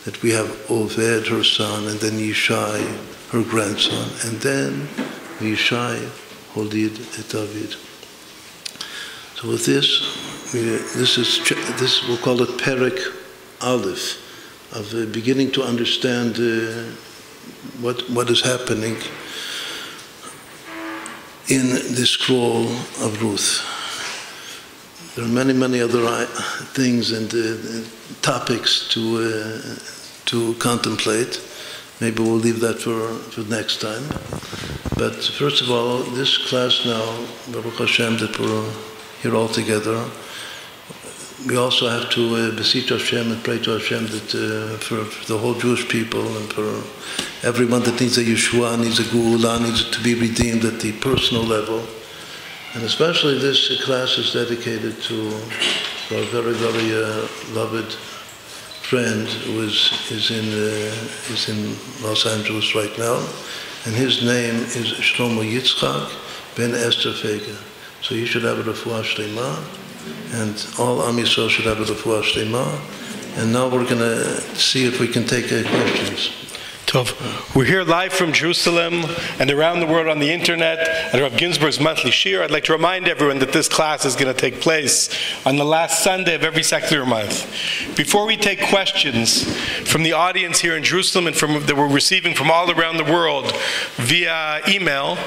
That we have Oved, her son, and then Yishai, her grandson, and then Yishai, Holid, et David. So with this, we'll call it Perek Aleph, of beginning to understand what is happening in the scroll of Ruth. There are many, many other things and topics to contemplate. Maybe we'll leave that for next time. But first of all, this class now, Baruch Hashem, that we're here all together, we also have to beseech Hashem and pray to Hashem that for the whole Jewish people and for everyone that needs a Yeshua, needs a Geula, needs to be redeemed at the personal level. And especially this class is dedicated to our very, very loved friend who is in Los Angeles right now. And his name is Shlomo Yitzchak ben Esther Fega. So he should have a refuah shlema, and all Am Yisrael should have a refuah shlema. And now we're going to see if we can take questions. Tov. We're here live from Jerusalem and around the world on the internet at Rav Ginsburg's monthly shir. I'd like to remind everyone that this class is going to take place on the last Sunday of every secular month. Before we take questions from the audience here in Jerusalem and that we're receiving from all around the world via email,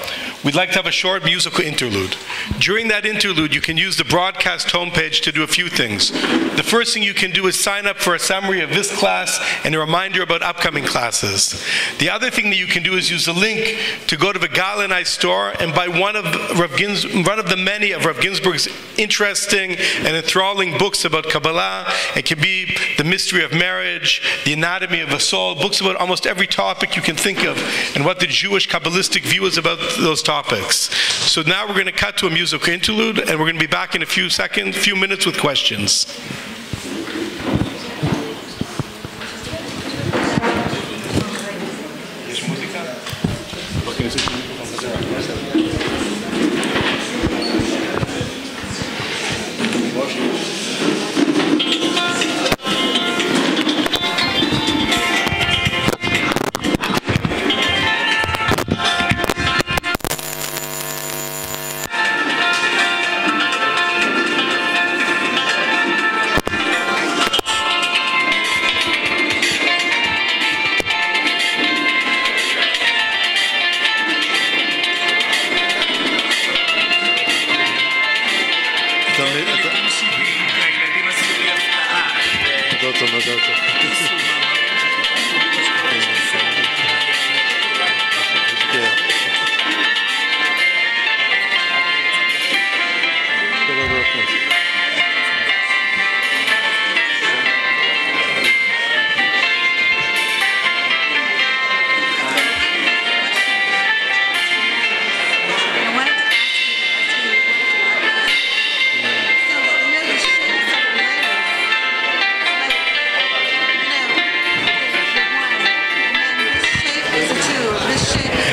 we'd like to have a short musical interlude. During that interlude, you can use the broadcast homepage to do a few things. The first thing you can do is sign up for a summary of this class and a reminder about upcoming classes. The other thing that you can do is use the link to go to the Galanai store and buy one of the many of Rav Ginsburg's interesting and enthralling books about Kabbalah. It can be The Mystery of Marriage, The Anatomy of a Soul, books about almost every topic you can think of and what the Jewish Kabbalistic view is about those topics. So now we're going to cut to a musical interlude and we're going to be back in a few minutes with questions.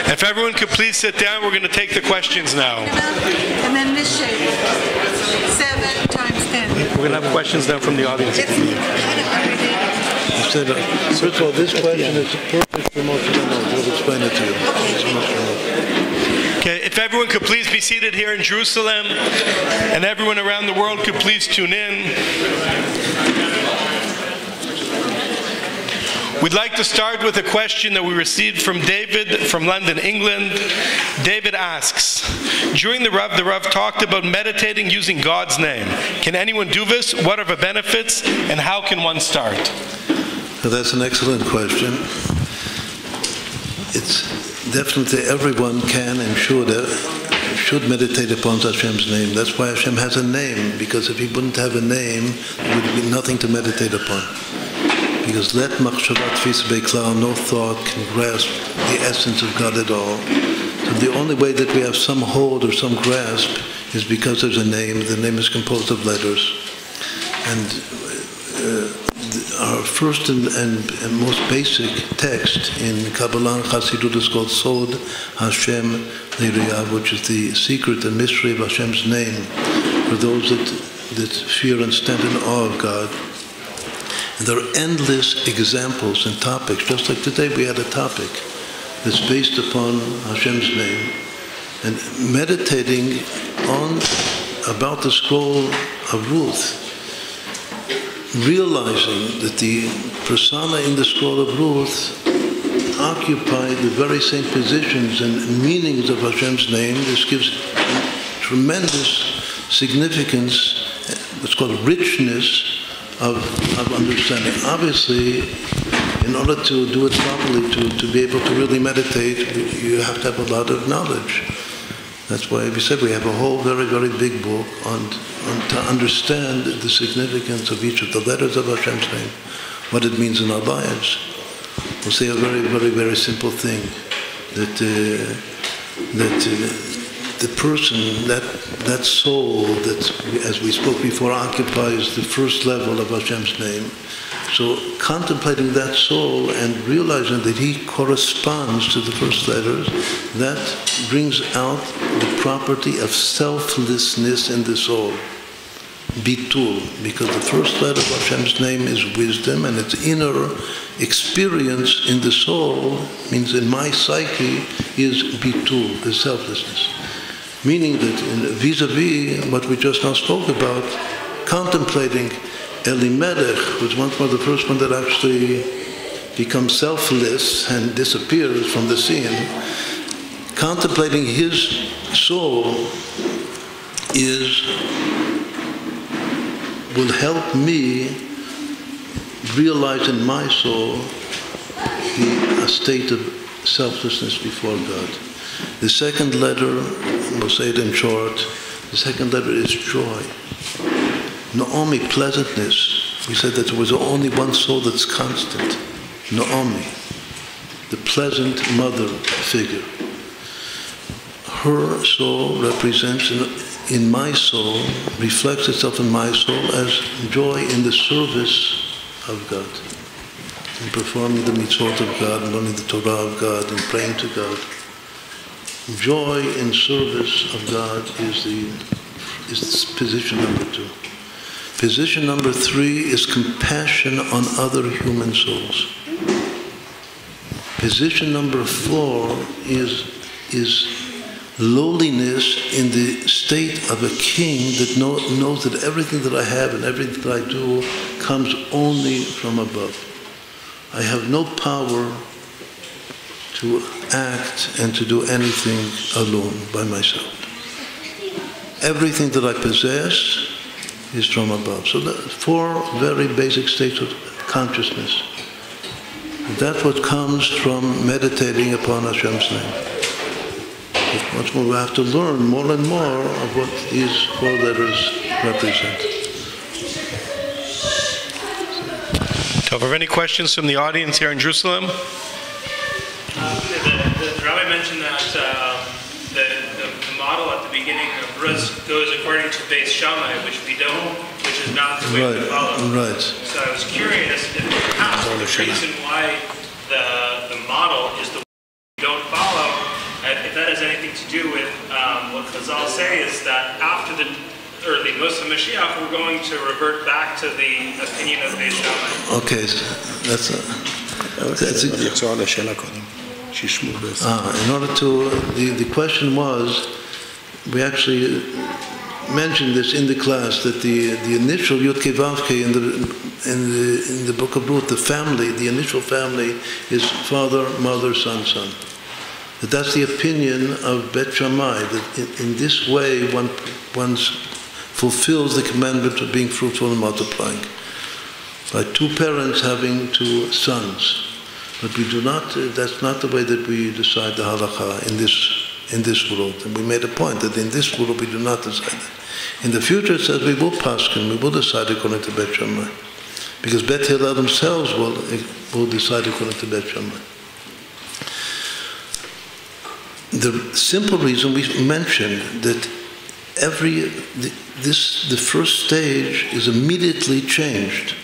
If everyone could please sit down, we're going to take the questions now. And then this shape, 7 times 10. We're going to have questions now from the audience. First of all, this question is perfect for most of them. We'll explain it to you. Okay, if everyone could please be seated here in Jerusalem, and everyone around the world could please tune in. We'd like to start with a question that we received from David from London, England. David asks, during the Rav talked about meditating using God's name. Can anyone do this? What are the benefits? And how can one start? Well, that's an excellent question. It's definitely everyone can and should meditate upon Hashem's name. That's why Hashem has a name, because if he wouldn't have a name, there would be nothing to meditate upon. Because no thought can grasp the essence of God at all. So the only way that we have some hold or some grasp is because there's a name. The name is composed of letters. And our first and most basic text in Kabbalah and Chassidut is called Sod Hashem Le'Riyav, which is the secret and mystery of Hashem's name for those that fear and stand in awe of God. And there are endless examples and topics. Just like today we had a topic that's based upon Hashem's name. And meditating about the scroll of Ruth, realizing that the persona in the scroll of Ruth occupy the very same positions and meanings of Hashem's name, this gives tremendous significance, what's called richness of understanding. Obviously, in order to do it properly, to be able to really meditate, you have to have a lot of knowledge. That's why we said we have a whole very, very big book on to understand the significance of each of the letters of Hashem's name, what it means in our lives. We'll say a very, very, very simple thing, that the person, that soul that, as we spoke before, occupies the first level of Hashem's name. So contemplating that soul and realizing that he corresponds to the first letters, that brings out the property of selflessness in the soul. Bitul, because the first letter of Hashem's name is wisdom, and its inner experience in the soul, means in my psyche, is bitul, the selflessness. Meaning that vis-a-vis what we just now spoke about, contemplating Elimelech, who's once more the first one that actually becomes selfless and disappears from the scene, contemplating his soul will help me realize in my soul a state of selflessness before God. The second letter, we'll say it in short, the second letter is joy. Naomi, pleasantness. We said that there was only one soul that's constant. Naomi, the pleasant mother figure. Her soul represents, in my soul, reflects itself in my soul as joy in the service of God, in performing the mitzvot of God, and learning the Torah of God, and praying to God. Joy in service of God is position number 2. Position number 3 is compassion on other human souls. Position number 4 is lowliness in the state of a king that knows that everything that I have and everything that I do comes only from above. I have no power to act and to do anything alone by myself. Everything that I possess is from above. So that's 4 very basic states of consciousness. That's what comes from meditating upon Hashem's name. But much more, we have to learn more and more of what these 4 letters represent. Do you have any questions from the audience here in Jerusalem? The rabbi mentioned that the model at the beginning of Ruth goes according to Beis Shammai, which we don't, which is not the way to follow. Right. So I was curious if perhaps the reason why the model is the way we don't follow, if that has anything to do with what Chazal say is that after the Muslim Mashiach, we're going to revert back to the opinion of Beis Shammai. Okay, that's in order to, the question was, we actually mentioned this in the class, that the initial Yud Kei Vav Kei in the book of Ruth, the family, the initial family is father, mother, son, son. That's the opinion of Bet Shammai, that in this way one fulfills the commandment of being fruitful and multiplying. By 2 parents having 2 sons. But we do not, that's not the way that we decide the halakha in this world. And we made a point that in this world we do not decide that. In the future it says we will paskin, we will decide according to Bet Shammai. Because Bet Hillel themselves will decide according to Bet Shammai. The simple reason we mentioned that the first stage is immediately changed.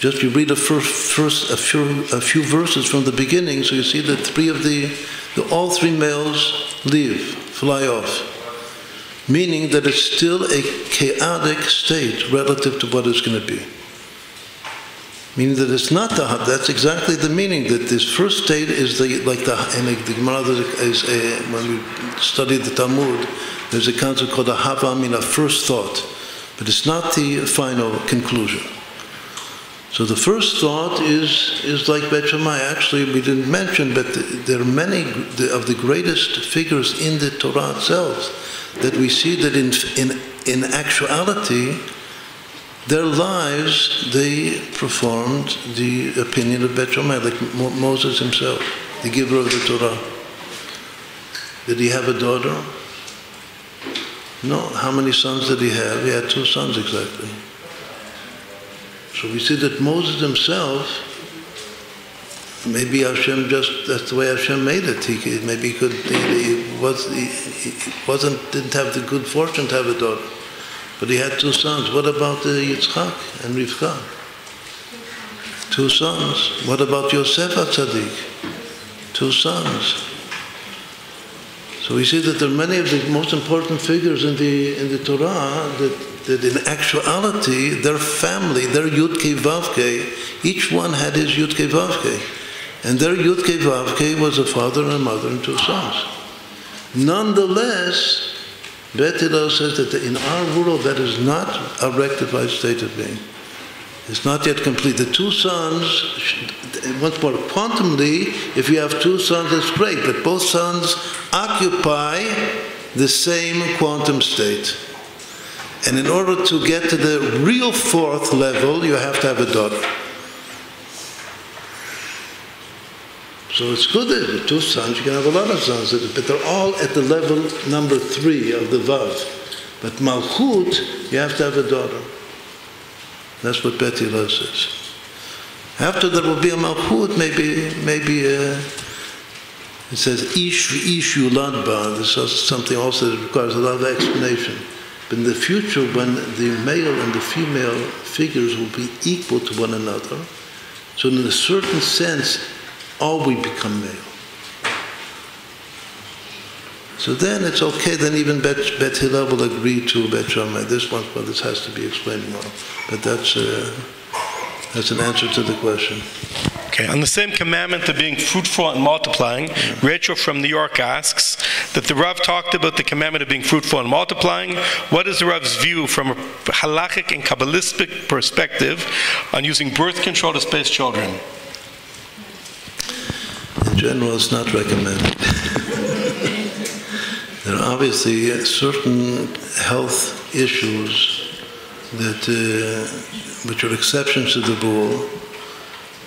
Just you read a few verses from the beginning, so you see that all 3 males leave, fly off, meaning that it's still a chaotic state relative to what it's going to be. Meaning that it's not that's exactly the meaning, that this first state is when we study the Talmud, there's a concept called a hava min, a first thought, but it's not the final conclusion. So the first thought is like Bet Shammai. Actually, we didn't mention, but there are many of the greatest figures in the Torah itself that we see that in actuality, their lives, they performed the opinion of Bet Shammai, like Moses himself, the giver of the Torah. Did he have a daughter? No. How many sons did he have? He had 2 sons exactly. So we see that Moses himself, maybe Hashem that's the way Hashem made it. He didn't have the good fortune to have a daughter. But he had 2 sons. What about Yitzchak and Rivka? 2 sons. What about Yosef HaTzadik? 2 sons. So we see that there are many of the most important figures in the Torah that in actuality, their family, their Yud-Kei Vav-Kei, each one had his Yud-Kei Vav-Kei. And their Yud-Kei Vav-Kei was a father and a mother and 2 sons. Nonetheless, Bet Hillel says that in our world that is not a rectified state of being. It's not yet complete. The 2 sons, once more, quantumly, if you have 2 sons, it's great, but both sons occupy the same quantum state. And in order to get to the real 4th level, you have to have a daughter. So it's good that the 2 sons, you can have a lot of sons, but they're all at the level number 3 of the Vav. But Malchut, you have to have a daughter. That's what Bet Hillel says. After there will be a Malchut, maybe it says Ish v'ish yulad ba. This is something also that requires a lot of explanation. But in the future, when the male and the female figures will be equal to one another, so in a certain sense, all we become male. So then it's okay, then even Bet Hillel will agree to Bet Shammai. This has to be explained more. But that's an answer to the question. Okay, on the same commandment of being fruitful and multiplying, Rachel from New York asks that the Rav talked about the commandment of being fruitful and multiplying. What is the Rav's view from a halachic and Kabbalistic perspective on using birth control to space children? In general, it's not recommended. There are obviously certain health issues which are exceptions to the rule.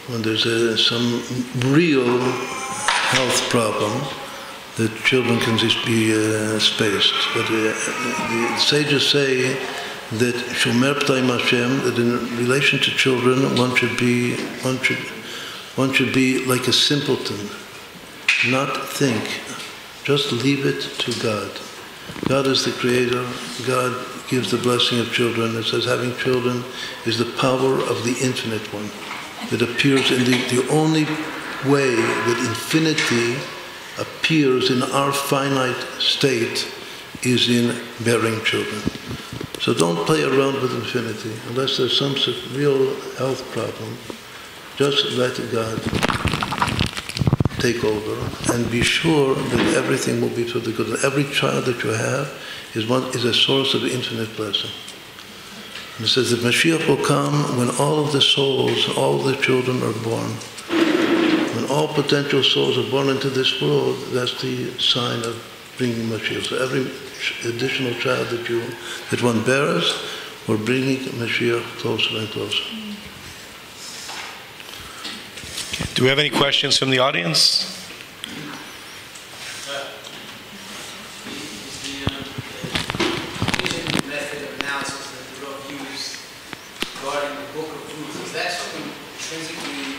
When there's some real health problem, that children can just be spaced. But the sages say that Shomer P'taim Hashem, that in relation to children, one should be like a simpleton, not think. Just leave it to God. God is the creator. God gives the blessing of children. It says having children is the power of the infinite one. It appears in the only way that infinity appears in our finite state is in bearing children. So don't play around with infinity unless there's some real health problem. Just let God take over and be sure that everything will be for the good. Every child that you have is a source of infinite blessing. And it says that Mashiach will come when all of the souls, all the children are born. When all potential souls are born into this world, that's the sign of bringing Mashiach. So every additional child that one bears, we're bringing Mashiach closer and closer. Do we have any questions from the audience? The method of analysis that the Rav used regarding the book of Ruth, is that something intrinsically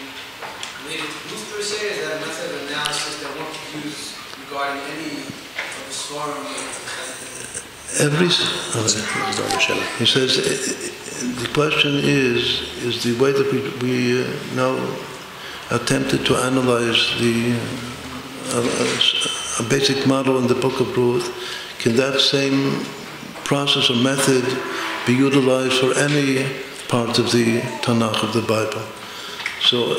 related to Ruth per se? Is that a method of analysis that one could use regarding any of the Swarm? He says the question is the way that we now attempted to analyze a basic model in the book of Ruth. Can that same process or method be utilized for any part of the Tanakh of the Bible? So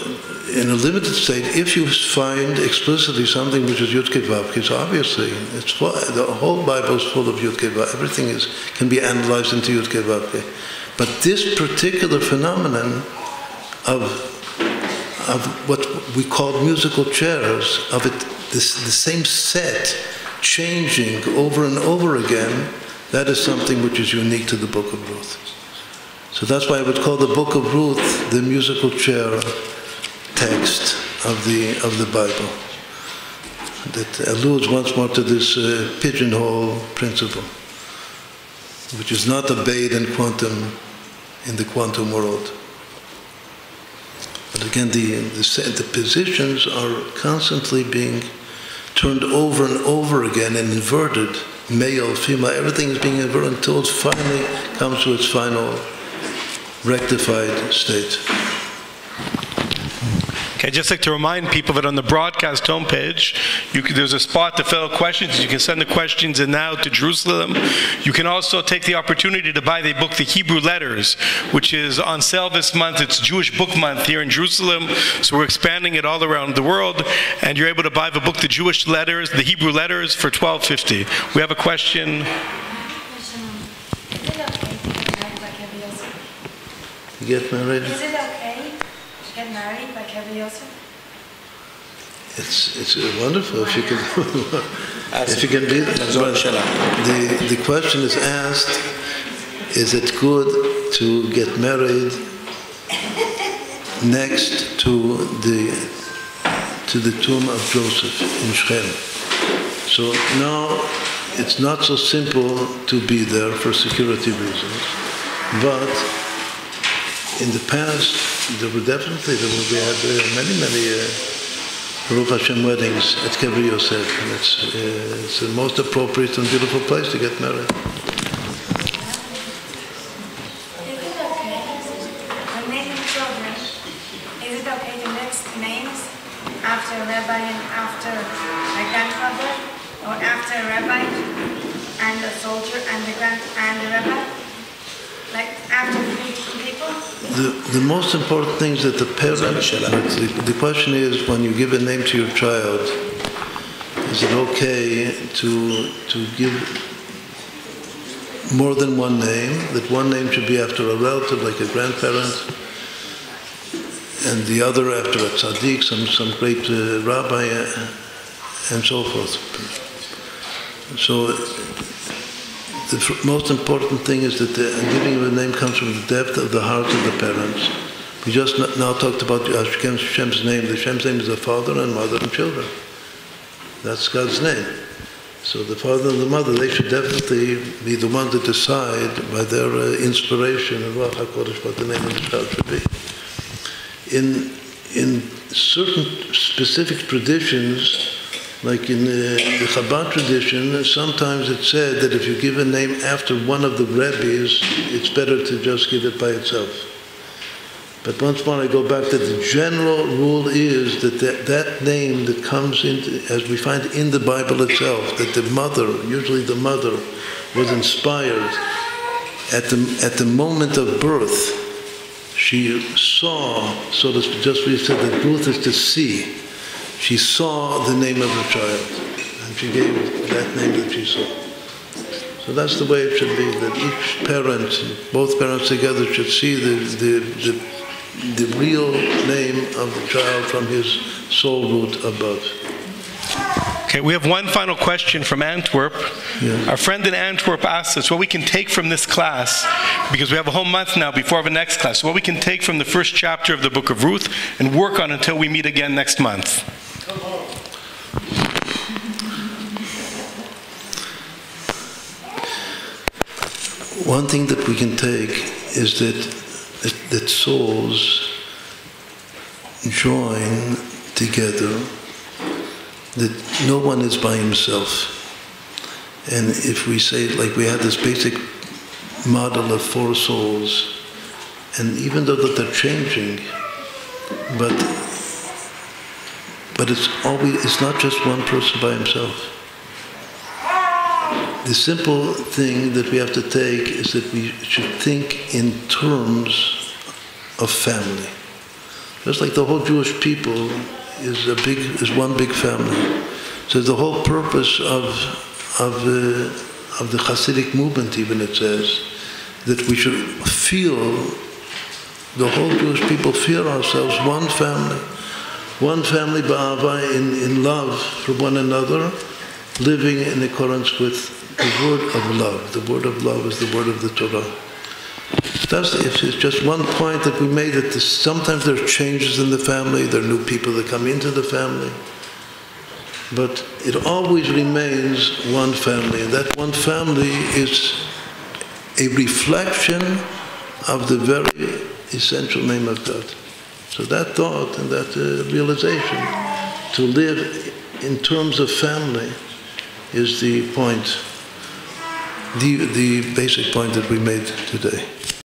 in a limited state, if you find explicitly something which is Yud-Kei Vav-Kei, so obviously the whole Bible is full of Yud-Kei Vav. Everything can be analyzed into Yud-Kei Vav-Kei. But this particular phenomenon of what we call musical chairs, of it, the same set changing over and over again, that is something which is unique to the book of Ruth. So that's why I would call the book of Ruth the musical chair text of the Bible. that alludes once more to this pigeonhole principle, which is not obeyed in the quantum world. But again, the positions are constantly being turned over and over again and inverted. Male, female, everything is being inverted until it finally comes to its final rectified state. Okay, I'd just like to remind people that on the broadcast homepage, there's a spot to fill out questions. You can send the questions in now to Jerusalem. You can also take the opportunity to buy the book, The Hebrew Letters, which is on sale this month. It's Jewish Book Month here in Jerusalem, so we're expanding it all around the world. And you're able to buy the book, The Jewish Letters, The Hebrew Letters, for $12.50. We have a question. Get married? Is it okay to get married by Kevin Yosef? It's wonderful if you can do that. The question is asked: is it good to get married next to the tomb of Joseph in Shechem? So now it's not so simple to be there for security reasons, but in the past, we had many Baruch Hashem weddings at Kebri Yosef, and it's the most appropriate and beautiful place to get married. Is it okay, when naming children, is it okay to mix names after a rabbi and after a grandfather, or after a rabbi and a soldier and a rabbi? Like after people? The most important thing is that the parent, the question is, when you give a name to your child, is it okay to give more than one name, that one name should be after a relative, like a grandparent, and the other after a tzaddik, some great rabbi, and so forth. So the most important thing is that the giving of a name comes from the depth of the heart of the parents. We just now talked about Hashem's name. The Hashem's name is the father and mother and children. That's God's name. So the father and the mother, they should definitely be the ones that decide by their inspiration and Ruach HaKodesh what the name of the child should be. In certain specific traditions, like in the Chabad tradition, sometimes it's said that if you give a name after one of the rabbis, it's better to just give it by itself. But once more I go back that the general rule is that name that comes into, as we find in the Bible itself, that the mother, usually the mother, was inspired at the moment of birth. She saw, so to speak, just we said that Ruth is to see. She saw the name of the child, and she gave that name that she saw. So that's the way it should be, that each parent, both parents together, should see the real name of the child from his soul root above. Okay, we have one final question from Antwerp. Yeah. Our friend in Antwerp asked us what we can take from this class, because we have a whole month now before the next class, so what we can take from the first chapter of the book of Ruth and work on until we meet again next month. One thing that we can take is that souls join together, that no one is by himself. And if we say, like we had this basic model of 4 souls, and even though that they're changing, but it's not just one person by himself. The simple thing that we have to take is that we should think in terms of family. Just like the whole Jewish people is one big family. So the whole purpose of the Hasidic movement, even it says, that we should feel, the whole Jewish people feel ourselves one family ba'ava, in love for one another, living in accordance with the word of love. The word of love is the word of the Torah. It's just one point that we made, that sometimes there are changes in the family, there are new people that come into the family. but it always remains one family, and that one family is a reflection of the very essential name of God. So that thought and that realization, to live in terms of family, is the point, the basic point that we made today.